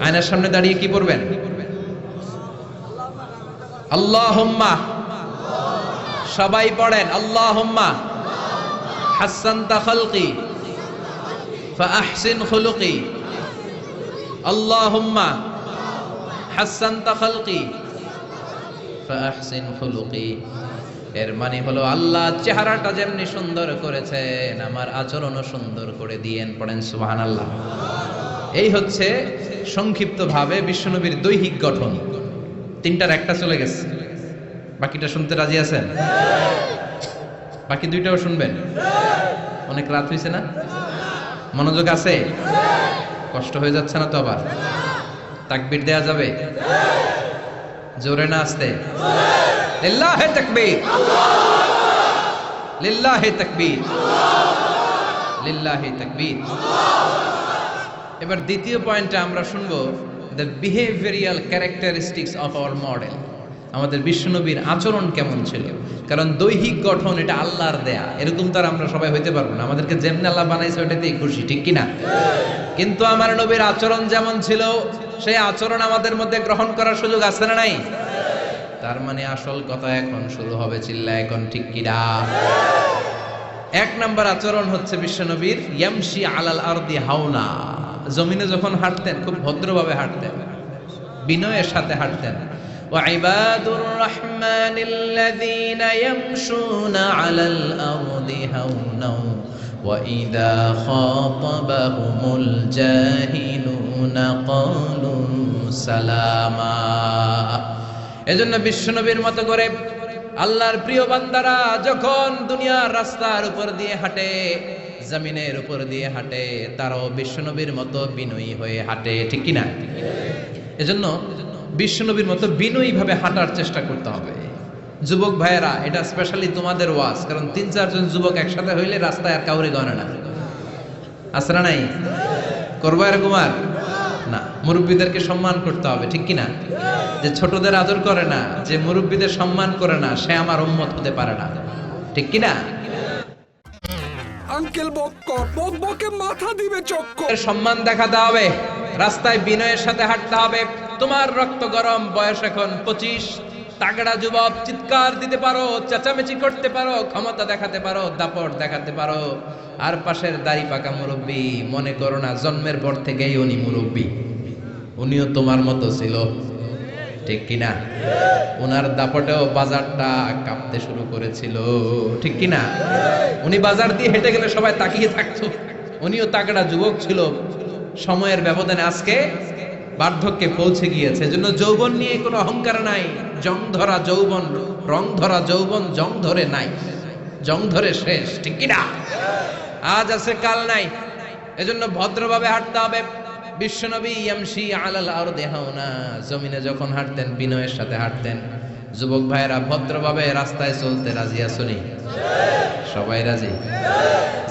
আয়নার সামনে দাঁড়িয়ে কি পড়বেন? আল্লাহুম্মা, সবাই পড়েন আল্লাহুম্মা হাসানতা খালকি ফাআহসিন খুলুকি, আল্লাহুম্মা হাসানতা খালকি ফাআহসিন খুলুকি। এর মানে হলো আল্লাহ চেহারাটা যেমনি সুন্দর করেছেন, আমার আচরণও সুন্দর করে দিয়েন। পড়েন সুবহানাল্লাহ। এই হচ্ছে সংক্ষিপ্ত ভাবে বিশ্বনবীর দৈহিক গঠন। তিনটার একটা চলে গেছে, বাকিটা শুনতে রাজি আছেন? বাকি দুইটাও শুনবেন? অনেক রাত হয়েছে না? মনোযোগ আছে? কষ্ট হয়ে যাচ্ছে না তো? আবার তাকবীর দেয়া যাবে? জোরে না আসতে? লিল্লাহি তাকবীর, লিল্লাহি তাকবীর, লিল্লাহি তাকবীর। এবার দ্বিতীয় পয়েন্টটা আমরা শুনবো, the behavioural characteristics of our model. আমাদের বিশ্বনবীর আচরণ কেমন ছিল? কারণ দৈহিক গঠন এটা আল্লাহর দেয়া, এরকম তো আর আমরা সবাই হইতে পারবো না। আমাদেরকে যেমনি আল্লাহ বানাইছে ওইটাতেই খুশি, ঠিক কিনা? কিন্তু আমার নবীর আচরণ যেমন ছিল, সেই আচরণ আমাদের মধ্যে গ্রহণ করার সুযোগ আছে না নাই? তার মানে আসল কথা এখন শুরু হবে, চিল্লা এখন ঠিক কিনা? এক নাম্বার আচরণ হচ্ছে বিশ্বনবীর ইয়ামশি আলাল আরদি হাওনা। জমিনে যখন হাঁটতেন খুব ভদ্রভাবে হাঁটতেন, বিনয়ের সাথে হাঁটতেন। ওয়াইবাদুর রাহমানিল্লাযীনা ইয়ামশুনা আলাল আরদি হাওনা ওয়া ইযা খাতাবাহুমুল জাহিলুনা ক্বালু সালামা। এজন্য বিশ্বনবীর মতো করে আল্লাহর প্রিয় বান্দারা যখন দুনিয়ার রাস্তার উপর দিয়ে হাঁটে, জমিনের উপর দিয়ে হাঁটে, তারাও বিশ্বনবীর মতো বিনয়ী হয়ে হাঁটে, ঠিক কিনা? এজন্য বিশ্বনবীর মতো বিনয়ী ভাবে হাঁটার চেষ্টা করতে হবে। যুবক ভাইয়েরা, এটা স্পেশালি তোমাদের ওয়াজ, কারণ ৩-৪ জন যুবক একসাথে হইলে রাস্তায় আর কাউরে গণে না, আছে না নাই? করবো এরকম আর না। মুরব্বীদেরকে সম্মান করতে হবে, ঠিক কিনা? যে ছোটদের আদর করে না, যে মুরব্বীদের সম্মান করে না, সে আমার উম্মত হতে পারে না, ঠিক কিনা? আঙ্কেল বক্কর বকবকে মাথা দিবে চক্কর। সম্মান দেখাতে হবে, রাস্তায় বিনয়ের সাথে হাঁটতে হবে। তোমার রক্ত গরম, বয়স এখন 25, তাগড়া যুবক, চিৎকার দিতে পারো, চেঁচামেচি করতে পারো, ক্ষমতা দেখাতে পারো, দাপট দেখাতে পারো। আর পাশের দাড়ি পাকা মুরব্বী, মনে করো না জন্মের পর থেকেই উনি মুরব্বী, উনিও তোমার মতো ছিল, ঠিক কিনা? উনার দাপটেও বাজারটা কাঁপতে শুরু করেছিল, ঠিক কিনা? উনি বাজার দিয়ে হেঁটে গেলে সবাই তাকিয়ে থাকতো। উনিও তাগড়া যুবক ছিল, সময়ের ব্যবধানে আজকে বার্ধক্যে পৌঁছে গিয়েছে। এজন্য যৌবন নিয়ে কোনো অহংকার নাই। জং ধরা যৌবন, রং ধরা যৌবন জং ধরে নাই, জং ধরে শেষ, ঠিক কিনা? আজ আছে কাল নাই। এজন্য ভদ্রভাবে হাঁটতে হবে। বিশ্বনবী ইয়ামশি আলাল আরদি হাওনা, জমিনে যখন হাঁটতেন বিনয়ের সাথে হাঁটতেন। যুবক ভাইয়েরা, ভদ্রভাবে রাস্তায় চলতে রাজি আছনি? সবাই রাজি?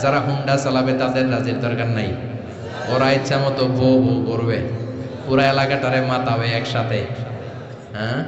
যারা হুন্ডা চালাবে তাদের রাজির দরকার নাই, ওরা ইচ্ছা মতো বউ বউ করবে, পুরা এলাকাটারে মাতাবে একসাথে, হ্যাঁ?